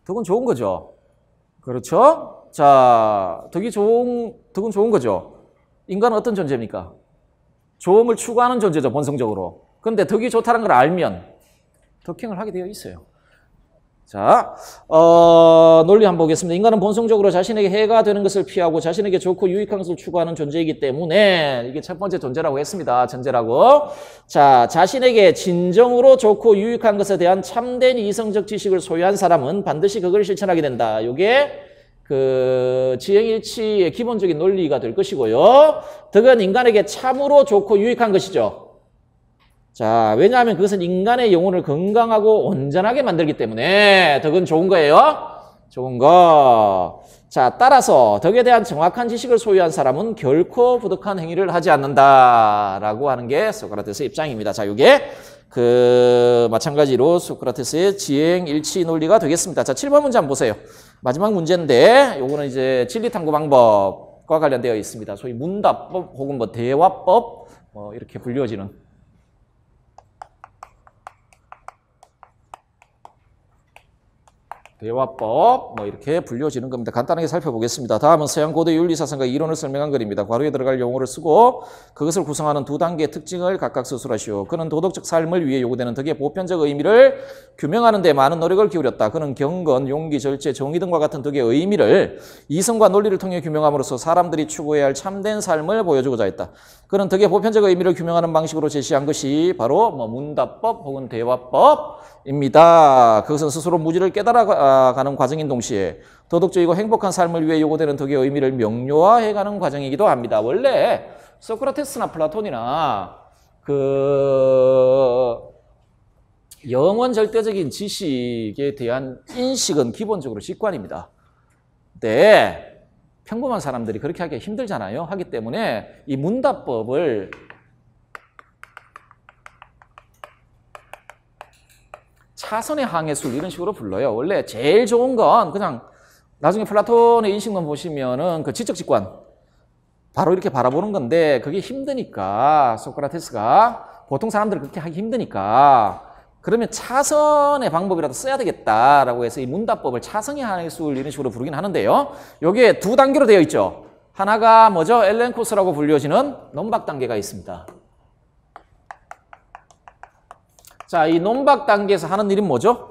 덕은 좋은 거죠. 그렇죠? 자, 덕은 좋은 거죠. 인간은 어떤 존재입니까? 좋음을 추구하는 존재죠, 본성적으로. 그런데 덕이 좋다는 걸 알면 덕행을 하게 되어 있어요. 자, 논리 한번 보겠습니다. 인간은 본성적으로 자신에게 해가 되는 것을 피하고 자신에게 좋고 유익한 것을 추구하는 존재이기 때문에, 이게 첫 번째 존재라고 했습니다. 전제라고. 자, 자신에게 진정으로 좋고 유익한 것에 대한 참된 이성적 지식을 소유한 사람은 반드시 그걸 실천하게 된다. 이게 그 지행일치의 기본적인 논리가 될 것이고요. 덕은 인간에게 참으로 좋고 유익한 것이죠. 자, 왜냐하면 그것은 인간의 영혼을 건강하고 온전하게 만들기 때문에 덕은 좋은 거예요. 좋은 거. 자, 따라서 덕에 대한 정확한 지식을 소유한 사람은 결코 부득한 행위를 하지 않는다라고 하는 게 소크라테스의 입장입니다. 자, 이게 마찬가지로 소크라테스의 지행일치 논리가 되겠습니다. 자, 7번 문제 한번 보세요. 마지막 문제인데 요거는 이제 진리탐구 방법과 관련되어 있습니다. 소위 문답법 혹은 뭐 대화법 이렇게 불리워지는. 대화법 이렇게 불려지는 겁니다. 간단하게 살펴보겠습니다. 다음은 서양 고대 윤리사상가의 이론을 설명한 글입니다. 괄호에 들어갈 용어를 쓰고 그것을 구성하는 두 단계의 특징을 각각 서술하시오. 그는 도덕적 삶을 위해 요구되는 덕의 보편적 의미를 규명하는 데 많은 노력을 기울였다. 그는 경건, 용기, 절제, 정의 등과 같은 덕의 의미를 이성과 논리를 통해 규명함으로써 사람들이 추구해야 할 참된 삶을 보여주고자 했다. 그는 덕의 보편적 의미를 규명하는 방식으로 제시한 것이 바로 문답법 혹은 대화법입니다. 그것은 스스로 무지를 깨달아가는 과정인 동시에 도덕적이고 행복한 삶을 위해 요구되는 덕의 의미를 명료화해가는 과정이기도 합니다. 원래 소크라테스나 플라톤이나 영원 절대적인 지식에 대한 인식은 기본적으로 직관입니다. 네. 평범한 사람들이 그렇게 하기가 힘들잖아요. 하기 때문에 이 문답법을 차선의 항해술 이런 식으로 불러요. 원래 제일 좋은 건 그냥 나중에 플라톤의 인식론 보시면은 그 지적 직관 바로 이렇게 바라보는 건데 그게 힘드니까 소크라테스가 보통 사람들은 그렇게 하기 힘드니까 그러면 차선의 방법이라도 써야 되겠다라고 해서 이 문답법을 차선의 항해술 이런 식으로 부르긴 하는데요. 여기에 두 단계로 되어 있죠. 하나가 뭐죠? LN 코스라고 불려지는 논박 단계가 있습니다. 자, 이 논박 단계에서 하는 일은 뭐죠?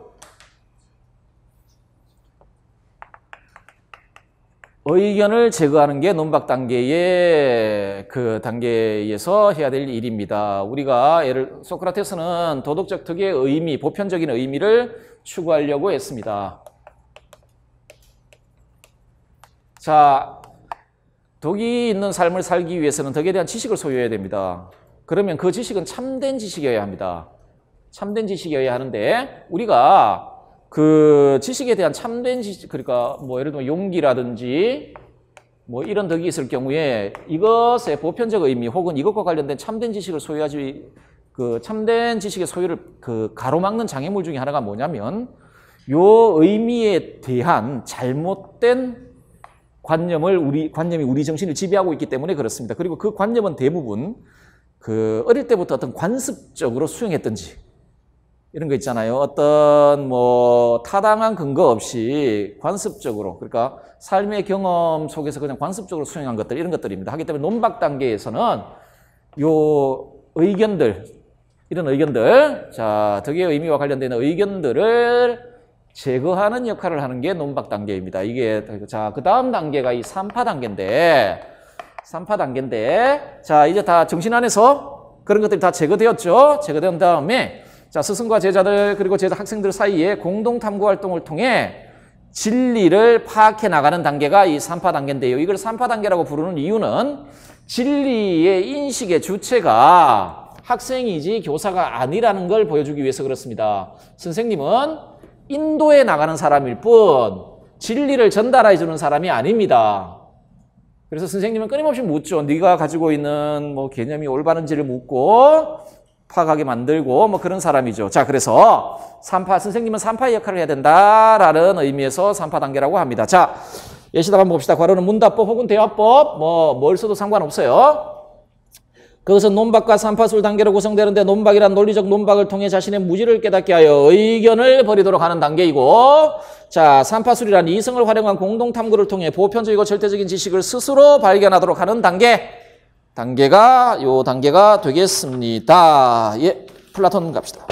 의견을 제거하는 게 논박 단계의 그 단계에서 해야 될 일입니다. 우리가 소크라테스는 도덕적 특유의 의미, 보편적인 의미를 추구하려고 했습니다. 자, 덕이 있는 삶을 살기 위해서는 덕에 대한 지식을 소유해야 됩니다. 그러면 그 지식은 참된 지식이어야 합니다. 참된 지식이어야 하는데 우리가 그 지식에 대한 참된 지식, 그러니까 뭐 예를 들면 용기라든지 뭐 이런 덕이 있을 경우에 이것의 보편적 의미 혹은 이것과 관련된 참된 지식을 소유하지, 그 참된 지식의 소유를 그 가로막는 장애물 중에 하나가 뭐냐면 요 의미에 대한 잘못된 관념이 우리 정신을 지배하고 있기 때문에 그렇습니다. 그리고 그 관념은 대부분 그 어릴 때부터 어떤 관습적으로 수용했던지 이런 거 있잖아요. 어떤 뭐 타당한 근거 없이 관습적으로, 그러니까 삶의 경험 속에서 그냥 관습적으로 수용한 것들, 이런 것들입니다. 하기 때문에 논박 단계에서는 요 의견들, 이런 의견들, 자, 덕의 의미와 관련된 의견들을 제거하는 역할을 하는 게 논박 단계입니다. 이게, 자, 그 다음 단계가 이 3파 단계인데, 자, 이제 다 정신 안에서 그런 것들이 다 제거되었죠. 제거된 다음에 자, 스승과 제자들 그리고 학생들 사이에 공동 탐구 활동을 통해 진리를 파악해 나가는 단계가 이 3파 단계인데요. 이걸 3파 단계라고 부르는 이유는 진리의 인식의 주체가 학생이지 교사가 아니라는 걸 보여주기 위해서 그렇습니다. 선생님은 인도해 나가는 사람일 뿐 진리를 전달해 주는 사람이 아닙니다. 그래서 선생님은 끊임없이 묻죠. 네가 가지고 있는 뭐 개념이 올바른지를 묻고 파악하게 만들고 뭐 그런 사람이죠. 자, 그래서 선생님은 3파의 역할을 해야 된다라는 의미에서 3파 단계라고 합니다. 자, 예시답 한번 봅시다. 괄호는 문답법 혹은 대화법 뭘 써도 상관없어요. 그것은 논박과 3파술 단계로 구성되는데 논박이란 논리적 논박을 통해 자신의 무지를 깨닫게 하여 의견을 버리도록 하는 단계이고, 자, 3파술이란 이성을 활용한 공동 탐구를 통해 보편적이고 절대적인 지식을 스스로 발견하도록 하는 단계가 요 단계가 되겠습니다. 예, 플라톤 갑시다.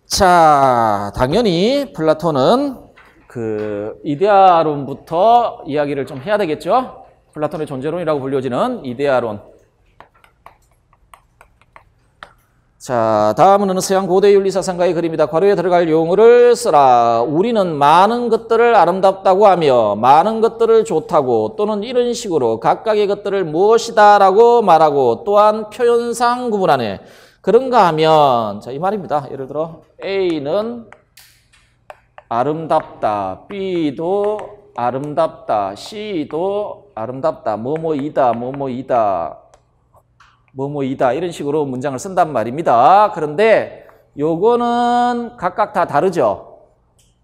자, 당연히 플라톤은 그 이데아론부터 이야기를 좀 해야 되겠죠? 플라톤의 존재론이라고 불려지는 이데아론. 자, 다음은 서양 고대 윤리 사상가의 글입니다. 괄호에 들어갈 용어를 쓰라. 우리는 많은 것들을 아름답다고 하며 많은 것들을 좋다고 또는 이런 식으로 각각의 것들을 무엇이다라고 말하고 또한 표현상 구분하네. 그런가 하면 자, 이 말입니다. 예를 들어 A는 아름답다, B도 아름답다, C도 아름답다, 뭐뭐이다 이런 식으로 문장을 쓴단 말입니다. 그런데 요거는 각각 다 다르죠.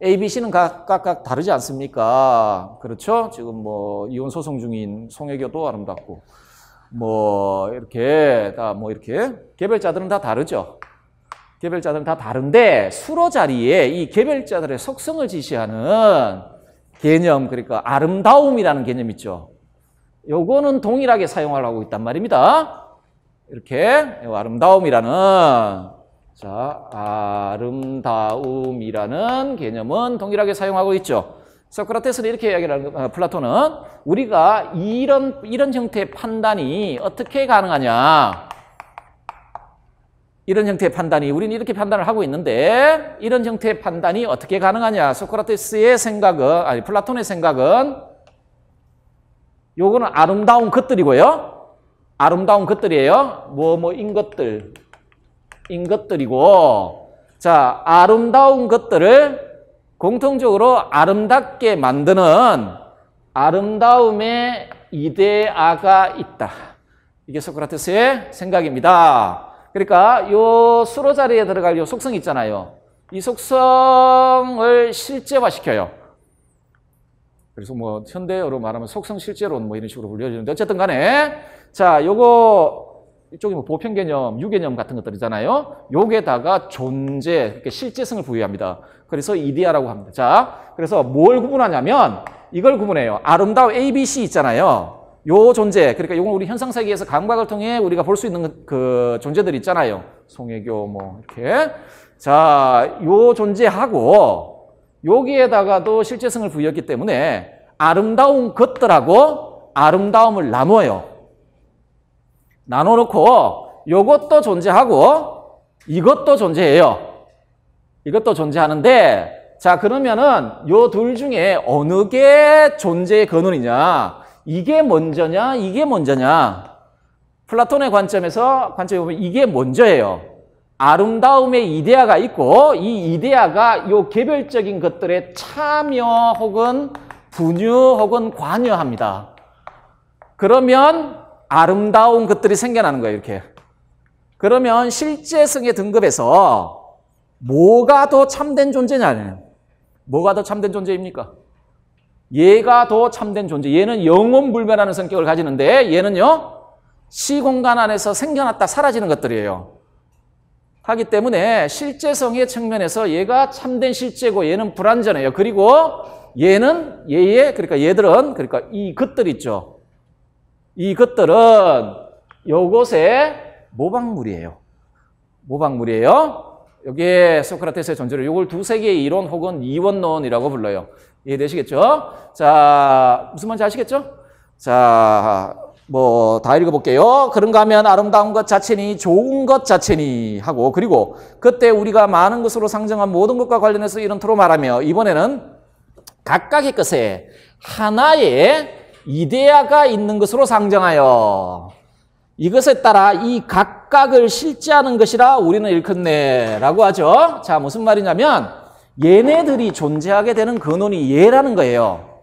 A, B, C는 각각 다르지 않습니까? 그렇죠? 지금 뭐 이혼 소송 중인 송혜교도 아름답고 뭐 이렇게 개별자들은 다 다르죠. 개별자들은 다 다른데 수로 자리에 이 개별자들의 속성을 지시하는 개념, 그러니까 아름다움이라는 개념 있죠. 요거는 동일하게 사용하려고 있단 말입니다. 이렇게 아름다움이라는, 자, 아름다움이라는 개념은 동일하게 사용하고 있죠. 소크라테스는 이렇게 이야기를 하는, 플라톤은 우리가 이런 형태의 판단이 어떻게 가능하냐. 이런 형태의 판단이, 우리는 이렇게 판단을 하고 있는데 이런 형태의 판단이 어떻게 가능하냐. 소크라테스의 생각은, 플라톤의 생각은 요거는 아름다운 것들이고요. 아름다운 것들이에요. 인것들이고, 자, 아름다운 것들을 공통적으로 아름답게 만드는 아름다움의 이데아가 있다. 이게 소크라테스의 생각입니다. 그러니까 요 수로 자리에 들어갈 요 속성 있잖아요. 이 속성을 실제화시켜요. 그래서 뭐 현대어로 말하면 속성 실제론 뭐 이런 식으로 불려지는데 어쨌든 간에 자, 요거 이쪽이 뭐 보편 개념, 유개념 같은 것들이잖아요. 요게다가 존재, 이렇게 실제성을 부여합니다. 그래서 이데아라고 합니다. 자, 그래서 뭘 구분하냐면 이걸 구분해요. 아름다운 ABC 있잖아요. 요 존재, 그러니까 이건 우리 현상 세계에서 감각을 통해 우리가 볼 수 있는 그 존재들 있잖아요. 송혜교 뭐 이렇게. 자, 요 존재하고 여기에다가도 실제성을 부여했기 때문에 아름다운 것들하고 아름다움을 나눠요. 나눠놓고 요것도 존재하고 이것도 존재해요. 이것도 존재하는데 자 그러면은 요 둘 중에 어느 게 존재의 근원이냐? 이게 먼저냐? 이게 먼저냐? 플라톤의 관점에 보면 이게 먼저예요. 아름다움의 이데아가 있고 이 이데아가 요 개별적인 것들에 참여 혹은 분유 혹은 관여합니다. 그러면 아름다운 것들이 생겨나는 거예요. 이렇게. 그러면 실제성의 등급에서 뭐가 더 참된 존재냐는 뭐가 더 참된 존재입니까? 얘가 더 참된 존재. 얘는 영원불변하는 성격을 가지는데 얘는요. 시공간 안에서 생겨났다 사라지는 것들이에요. 하기 때문에 실제성의 측면에서 얘가 참된 실제고 얘는 불완전해요. 그리고 얘는 그러니까 얘들은 그러니까 이 것들 있죠. 이 것들은 요것의 모방물이에요. 모방물이에요. 여기에 소크라테스의 존재를 요걸 두세 개의 이론 혹은 이원론이라고 불러요. 이해되시겠죠? 자, 무슨 말인지 아시겠죠? 자, 뭐 다 읽어볼게요. 그런가 하면 아름다운 것 자체니 좋은 것 자체니 하고 그리고 그때 우리가 많은 것으로 상정한 모든 것과 관련해서 이런토로 말하며 이번에는 각각의 것에 하나의 이데아가 있는 것으로 상정하여 이것에 따라 이 각각을 실제하는 것이라 우리는 일컫네라고 하죠. 자, 무슨 말이냐면 얘네들이 존재하게 되는 근원이 얘라는 거예요.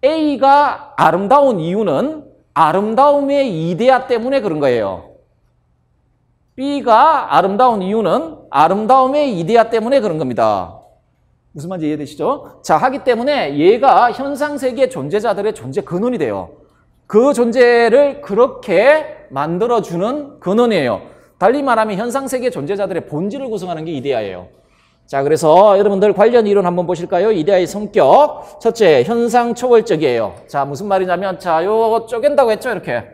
A가 아름다운 이유는 아름다움의 이데아 때문에 그런 거예요. B가 아름다운 이유는 아름다움의 이데아 때문에 그런 겁니다. 무슨 말인지 이해되시죠? 자, 하기 때문에 얘가 현상세계 존재자들의 존재 근원이 돼요. 그 존재를 그렇게 만들어주는 근원이에요. 달리 말하면 현상세계 존재자들의 본질을 구성하는 게 이데아예요. 자, 그래서 여러분들 관련 이론 한번 보실까요? 이데아의 성격. 첫째, 현상 초월적이에요. 자, 무슨 말이냐면, 자, 요 쪼갠다고 했죠? 이렇게.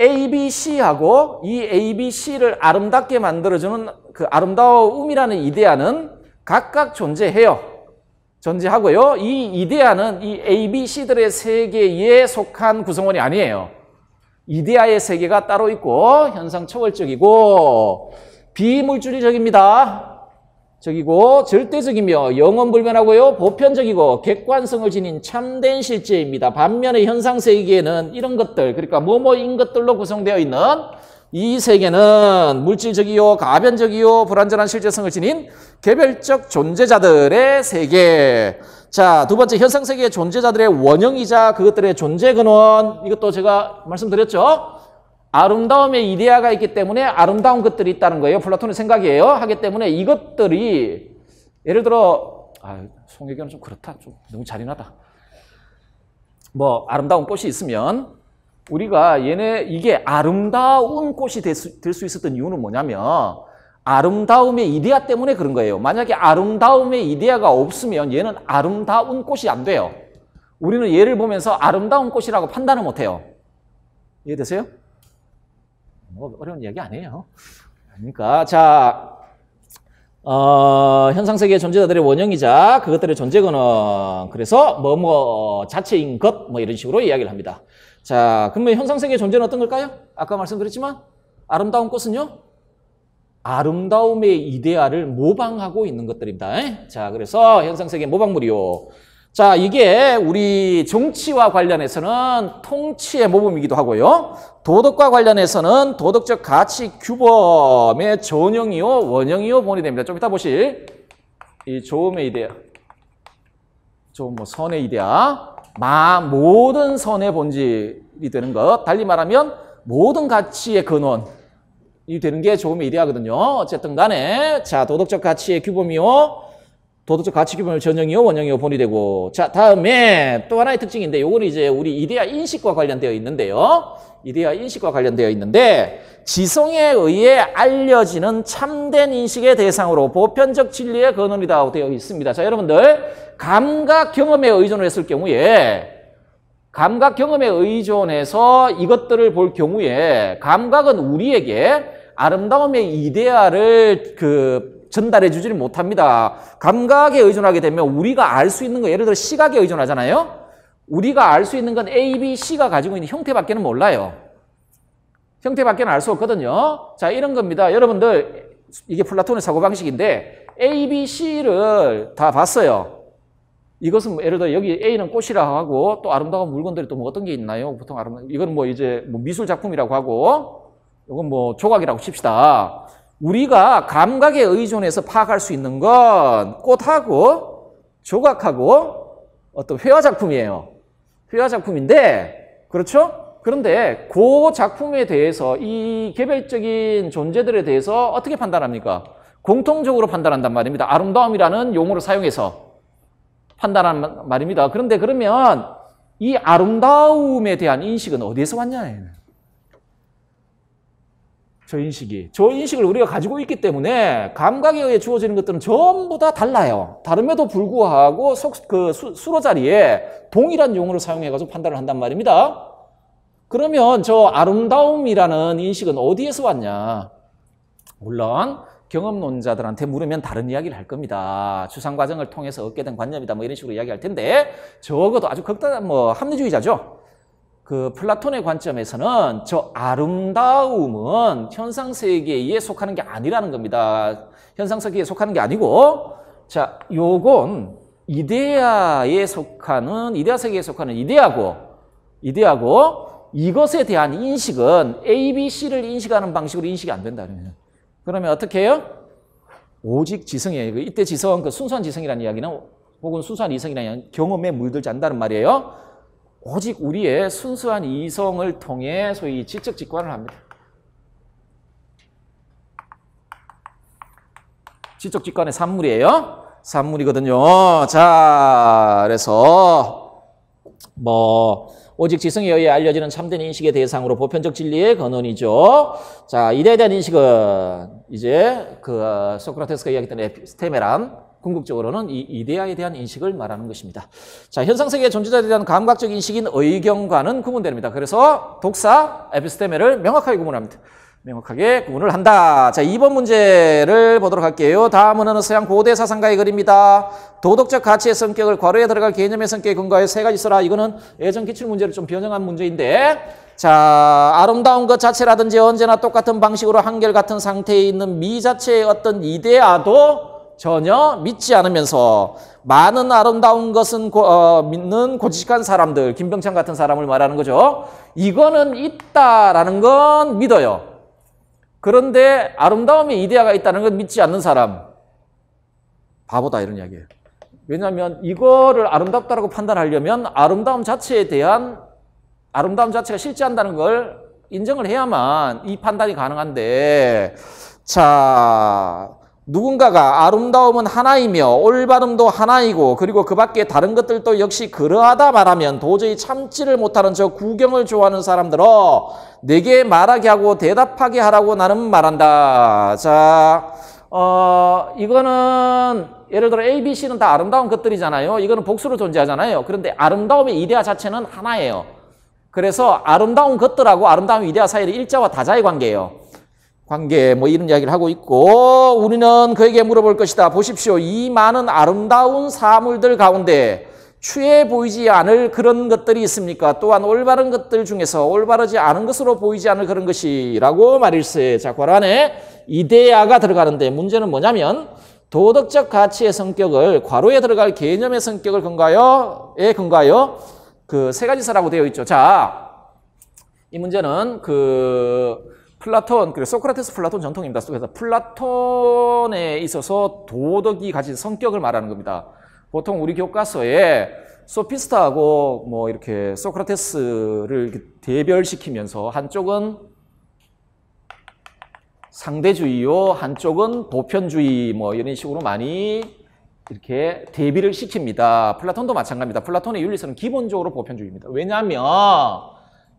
A, B, C하고 이 A, B, C를 아름답게 만들어주는 그 아름다움이라는 이데아는 각각 존재해요. 존재하고요. 이 이데아는 이 A, B, C들의 세계에 속한 구성원이 아니에요. 이데아의 세계가 따로 있고 현상 초월적이고 비물질적입니다. 적이고 절대적이며 영원불변하고요. 보편적이고 객관성을 지닌 참된 실제입니다. 반면에 현상세계에는 이런 것들 그러니까 뭐뭐인 것들로 구성되어 있는 이 세계는 물질적이요 가변적이요 불완전한 실제성을 지닌 개별적 존재자들의 세계. 자, 두 번째 현상세계의 존재자들의 원형이자 그것들의 존재 근원. 이것도 제가 말씀드렸죠. 아름다움의 이데아가 있기 때문에 아름다운 것들이 있다는 거예요. 플라톤의 생각이에요. 하기 때문에 이것들이 예를 들어 송혜교는 좀 그렇다. 좀 너무 잔인하다. 뭐 아름다운 꽃이 있으면 우리가 이게 아름다운 꽃이 될 수 있었던 이유는 뭐냐면 아름다움의 이데아 때문에 그런 거예요. 만약에 아름다움의 이데아가 없으면 얘는 아름다운 꽃이 안 돼요. 우리는 얘를 보면서 아름다운 꽃이라고 판단을 못 해요. 이해되세요? 뭐 어려운 이야기 아니에요. 그러니까 자 현상세계의 존재자들의 원형이자 그것들의 존재 근원. 그래서 뭐뭐 자체인 것 뭐 이런 식으로 이야기를 합니다. 자, 그러면 현상세계의 존재는 어떤 걸까요? 아까 말씀드렸지만 아름다운 꽃은요. 아름다움의 이데아를 모방하고 있는 것들입니다. 자, 그래서 현상세계 모방물이요. 자, 이게 우리 정치와 관련해서는 통치의 모범이기도 하고요. 도덕과 관련해서는 도덕적 가치 규범의 전형이요, 원형이요 본이 됩니다. 좀 이따 보실 이 좋음의 이데아, 선의 이데아, 모든 선의 본질이 되는 것. 달리 말하면 모든 가치의 근원이 되는 게 좋음의 이데아거든요. 어쨌든 간에 자, 도덕적 가치의 규범이요. 도덕적 가치 규범을 전형이요, 원형이요, 본이 되고. 자, 다음에 또 하나의 특징인데, 요거는 이제 우리 이데아 인식과 관련되어 있는데요. 이데아 인식과 관련되어 있는데, 지성에 의해 알려지는 참된 인식의 대상으로 보편적 진리의 근원이다 되어 있습니다. 자, 여러분들, 감각 경험에 의존을 했을 경우에, 감각 경험에 의존해서 이것들을 볼 경우에, 감각은 우리에게 아름다움의 이데아를 전달해 주지를 못합니다. 감각에 의존하게 되면 우리가 알 수 있는 거, 예를 들어 시각에 의존하잖아요. 우리가 알 수 있는 건 A, B, C가 가지고 있는 형태밖에는 몰라요. 형태밖에는 알 수 없거든요. 자, 이런 겁니다. 여러분들, 이게 플라톤의 사고방식인데 A, B, C를 다 봤어요. 이것은 뭐 예를 들어 여기 A는 꽃이라고 하고 또 아름다운 물건들이 또 뭐 어떤 게 있나요? 보통 이건 뭐 이제 뭐 미술 작품이라고 하고 이건 뭐 조각이라고 칩시다. 우리가 감각에 의존해서 파악할 수 있는 건 꽃하고 조각하고 어떤 회화 작품이에요. 회화 작품인데, 그렇죠? 그런데 그 작품에 대해서 이 개별적인 존재들에 대해서 어떻게 판단합니까? 공통적으로 판단한단 말입니다. 아름다움이라는 용어를 사용해서 판단하는 말입니다. 그런데 그러면 이 아름다움에 대한 인식은 어디에서 왔냐? 저 인식을 우리가 가지고 있기 때문에 감각에 의해 주어지는 것들은 전부 다 달라요. 다름에도 불구하고 수로 자리에 동일한 용어를 사용해가지고 판단을 한단 말입니다. 그러면 저 아름다움이라는 인식은 어디에서 왔냐? 물론 경험론자들한테 물으면 다른 이야기를 할 겁니다. 추상 과정을 통해서 얻게 된 관념이다 뭐 이런 식으로 이야기할 텐데 적어도 아주 극단한 합리주의자죠. 플라톤의 관점에서는 저 아름다움은 현상세계에 속하는 게 아니라는 겁니다. 현상세계에 속하는 게 아니고, 자, 요건 이데아 세계에 속하는 이데아고, 이것에 대한 인식은 A, B, C를 인식하는 방식으로 인식이 안 된다. 그러면 어떻게 해요? 오직 지성이에요. 이때 지성, 순수한 지성이라는 이야기는, 혹은 순수한 이성이라는 이야기는 경험에 물들지 않는다는 말이에요. 오직 우리의 순수한 이성을 통해 소위 지적 직관을 합니다. 지적 직관의 산물이에요. 산물이거든요. 자, 그래서 오직 지성에 의해 알려지는 참된 인식의 대상으로 보편적 진리의 근원이죠. 자, 이데아에 대한 인식은 이제 소크라테스가 이야기했던 에피스테메란, 궁극적으로는 이 이데아에 대한 인식을 말하는 것입니다. 자, 현상세계의 존재자에 대한 감각적 인식인 의경과는 구분됩니다. 그래서 독사, 에피스테메를 명확하게 구분합니다. 명확하게 구분을 한다. 자, 2번 문제를 보도록 할게요. 다음은 서양 고대 사상가의 글입니다. 도덕적 가치의 성격을 괄호에 들어갈 개념의 성격에 근거하여 세 가지 써라. 이거는 예전 기출문제를 좀 변형한 문제인데, 자, 아름다운 것 자체라든지 언제나 똑같은 방식으로 한결같은 상태에 있는 미 자체의 어떤 이데아도 전혀 믿지 않으면서 많은 아름다운 것은 믿는 고지식한 사람들, 김병찬 같은 사람을 말하는 거죠. 이거는 있다라는 건 믿어요. 그런데 아름다움의 이데아가 있다는 건 믿지 않는 사람, 바보다 이런 이야기예요. 왜냐하면 이거를 아름답다라고 판단하려면 아름다움 자체가 실제한다는 걸 인정을 해야만 이 판단이 가능한데, 자, 누군가가 아름다움은 하나이며 올바름도 하나이고 그리고 그 밖에 다른 것들도 역시 그러하다 말하면 도저히 참지를 못하는 저 구경을 좋아하는 사람들어 내게 말하게 하고 대답하게 하라고 나는 말한다. 자, 이거는 예를 들어 A, B, C는 다 아름다운 것들이잖아요. 이거는 복수로 존재하잖아요. 그런데 아름다움의 이데아 자체는 하나예요. 그래서 아름다운 것들하고 아름다운 이데아 사이의 일자와 다자의 관계예요. 뭐 이런 이야기를 하고 있고, 우리는 그에게 물어볼 것이다. 보십시오. 이 많은 아름다운 사물들 가운데 추해 보이지 않을 그런 것들이 있습니까? 또한 올바른 것들 중에서 올바르지 않은 것으로 보이지 않을 그런 것이라고 말일세. 자, 괄호 안에 이데아가 들어가는데 문제는 뭐냐면 도덕적 가치의 성격을 괄호에 들어갈 개념의 성격을 근거하여 세 가지 서라고 되어 있죠. 자, 이 문제는 플라톤, 그리고 소크라테스 플라톤 전통입니다. 그래서 플라톤에 있어서 도덕이 가진 성격을 말하는 겁니다. 보통 우리 교과서에 소피스트하고 뭐 이렇게 소크라테스를 이렇게 대별시키면서 한쪽은 상대주의요, 한쪽은 보편주의 뭐 이런 식으로 많이 이렇게 대비를 시킵니다. 플라톤도 마찬가지입니다. 플라톤의 윤리선은 기본적으로 보편주의입니다.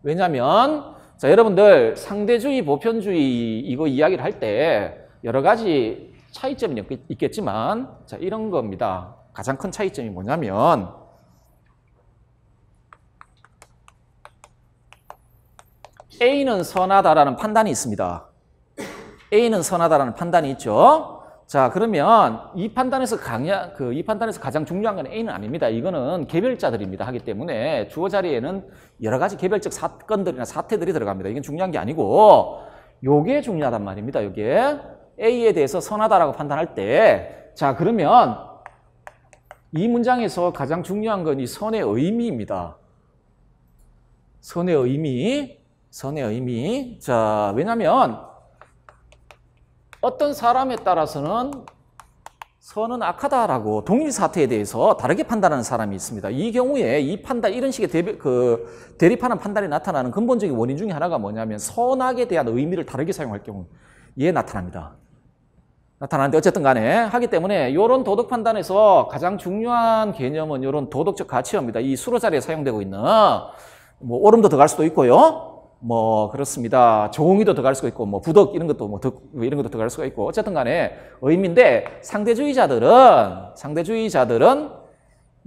왜냐면 자, 여러분들 상대주의, 보편주의 이거 이야기를 할 때 여러 가지 차이점이 있겠지만 자, 이런 겁니다. 가장 큰 차이점이 뭐냐면 A는 선하다라는 판단이 있습니다. A는 선하다라는 판단이 있죠. 자, 그러면 이 판단에서 가장 중요한 건 A는 아닙니다. 이거는 개별자들입니다. 하기 때문에 주어 자리에는 여러 가지 개별적 사건들이나 사태들이 들어갑니다. 이건 중요한 게 아니고 요게 중요하단 말입니다. 요게 A에 대해서 선하다라고 판단할 때 자, 그러면 이 문장에서 가장 중요한 건 이 선의 의미입니다. 선의 의미. 자, 왜냐면 어떤 사람에 따라서는 선은 악하다라고 동일 사태에 대해서 다르게 판단하는 사람이 있습니다. 이 경우에 이 판단, 이런 식의 대립하는 판단이 나타나는 근본적인 원인 중에 하나가 뭐냐면 선악에 대한 의미를 다르게 사용할 경우에 나타나는데 어쨌든 간에 하기 때문에 이런 도덕 판단에서 가장 중요한 개념은 이런 도덕적 가치입니다. 이 수로 자리에 사용되고 있는 뭐 오름도 들어갈 수도 있고요. 뭐 그렇습니다. 정의도 들어갈 수가 있고 뭐 부덕 이런 것도 이런 것도 들어갈 수가 있고 어쨌든 간에 의미인데 상대주의자들은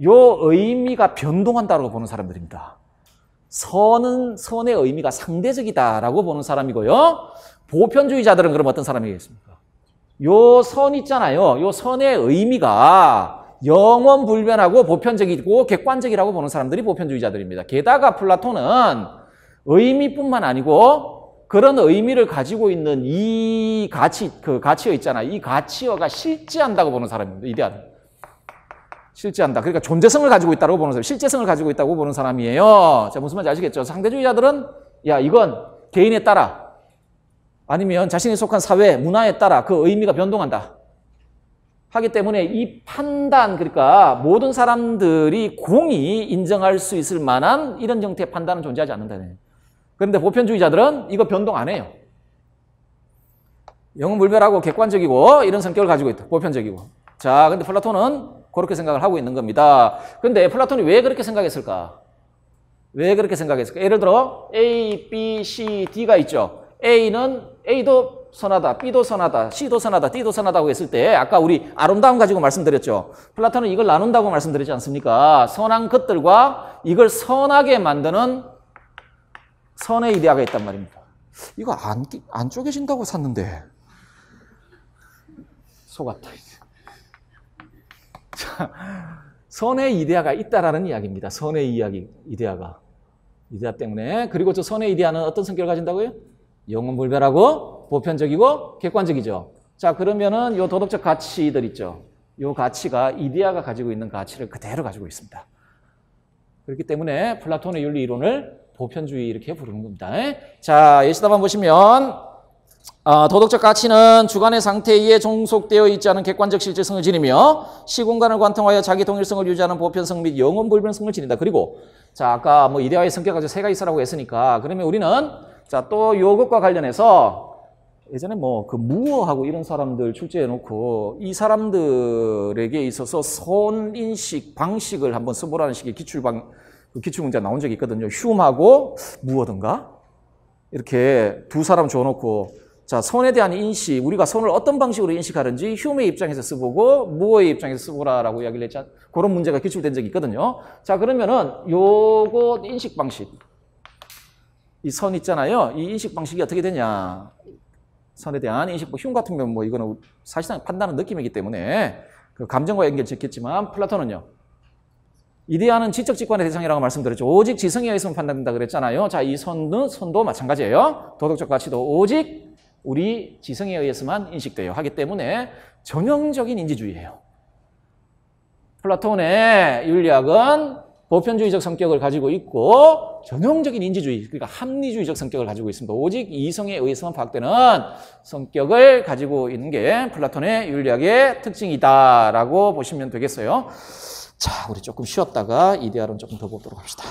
요 의미가 변동한다고 보는 사람들입니다. 선의 의미가 상대적이다라고 보는 사람이고요. 보편주의자들은 그럼 어떤 사람이겠습니까? 요 선 있잖아요. 요 선의 의미가 영원불변하고 보편적이고 객관적이라고 보는 사람들이 보편주의자들입니다. 게다가 플라톤은 의미뿐만 아니고 그런 의미를 가지고 있는 이 가치어 있잖아요. 이 가치어가 실제한다고 보는 사람입니다. 이데아는. 실제한다. 그러니까 존재성을 가지고 있다고 보는 사람, 실제성을 가지고 있다고 보는 사람이에요. 자, 무슨 말인지 아시겠죠? 상대주의자들은 야, 이건 개인에 따라 아니면 자신이 속한 사회, 문화에 따라 그 의미가 변동한다. 하기 때문에 이 판단, 그러니까 모든 사람들이 공히 인정할 수 있을 만한 이런 형태의 판단은 존재하지 않는다네. 그런데 보편주의자들은 이거 변동 안 해요. 영웅불변하고 객관적이고 이런 성격을 가지고 있다. 보편적이고. 자, 근데 플라톤은 그렇게 생각을 하고 있는 겁니다. 근데 플라톤이 왜 그렇게 생각했을까? 예를 들어 A, B, C, D가 있죠. A도 선하다, B도 선하다, C도 선하다, D도 선하다고 했을 때 아까 우리 아름다움 가지고 말씀드렸죠. 플라톤은 이걸 나눈다고 말씀드렸지 않습니까? 선한 것들과 이걸 선하게 만드는 선의 이데아가 있단 말입니다. 이거 안 쪼개진다고 샀는데 속았다. 자, 선의 이데아가 있다라는 이야기입니다. 선의 이데아가. 이데아 때문에. 그리고 저 선의 이데아는 어떤 성격을 가진다고요? 영원불변하고 보편적이고 객관적이죠. 자, 그러면은 요 도덕적 가치들 있죠. 요 가치가 이데아가 가지고 있는 가치를 그대로 가지고 있습니다. 그렇기 때문에 플라톤의 윤리 이론을 보편주의 이렇게 부르는 겁니다. 자, 예시답안 보시면 도덕적 가치는 주관의 상태에 종속되어 있지 않은 객관적 실제성을 지니며 시공간을 관통하여 자기 동일성을 유지하는 보편성 및 영원불변성을 지닌다. 그리고 자, 아까 뭐 이데아의 성격 가지고 세 가지 있으라고 했으니까 그러면 우리는 자, 또 요것과 관련해서 예전에 뭐 그 무어하고 이런 사람들 출제해 놓고 이 사람들에게 있어서 손인식 방식을 한번 써보라는 식의 기출문제 나온 적이 있거든요. 흉하고 무어든가 이렇게 두 사람 줘놓고 자, 선에 대한 인식, 우리가 선을 어떤 방식으로 인식하는지 흉의 입장에서 써보고 무어의 입장에서 써보라라고 이야기를 했잖아요. 그런 문제가 기출된 적이 있거든요. 자, 그러면은 요거 인식 방식 이 선 있잖아요. 이 인식 방식이 어떻게 되냐. 선에 대한 인식, 흉 같은 경우는 뭐 이거는 사실상 판단은 느낌이기 때문에 그 감정과 연결짓겠지만 플라톤은요. 이데아는 지적 직관의 대상이라고 말씀드렸죠. 오직 지성에 의해서만 판단된다 그랬잖아요. 자, 이 선도 마찬가지예요. 도덕적 가치도 오직 우리 지성에 의해서만 인식돼요. 하기 때문에 전형적인 인지주의예요. 플라톤의 윤리학은 보편주의적 성격을 가지고 있고 전형적인 인지주의, 그러니까 합리주의적 성격을 가지고 있습니다. 오직 이성에 의해서만 파악되는 성격을 가지고 있는 게 플라톤의 윤리학의 특징이다라고 보시면 되겠어요. 자, 우리 조금 쉬었다가 이데아론 조금 더 보도록 합시다.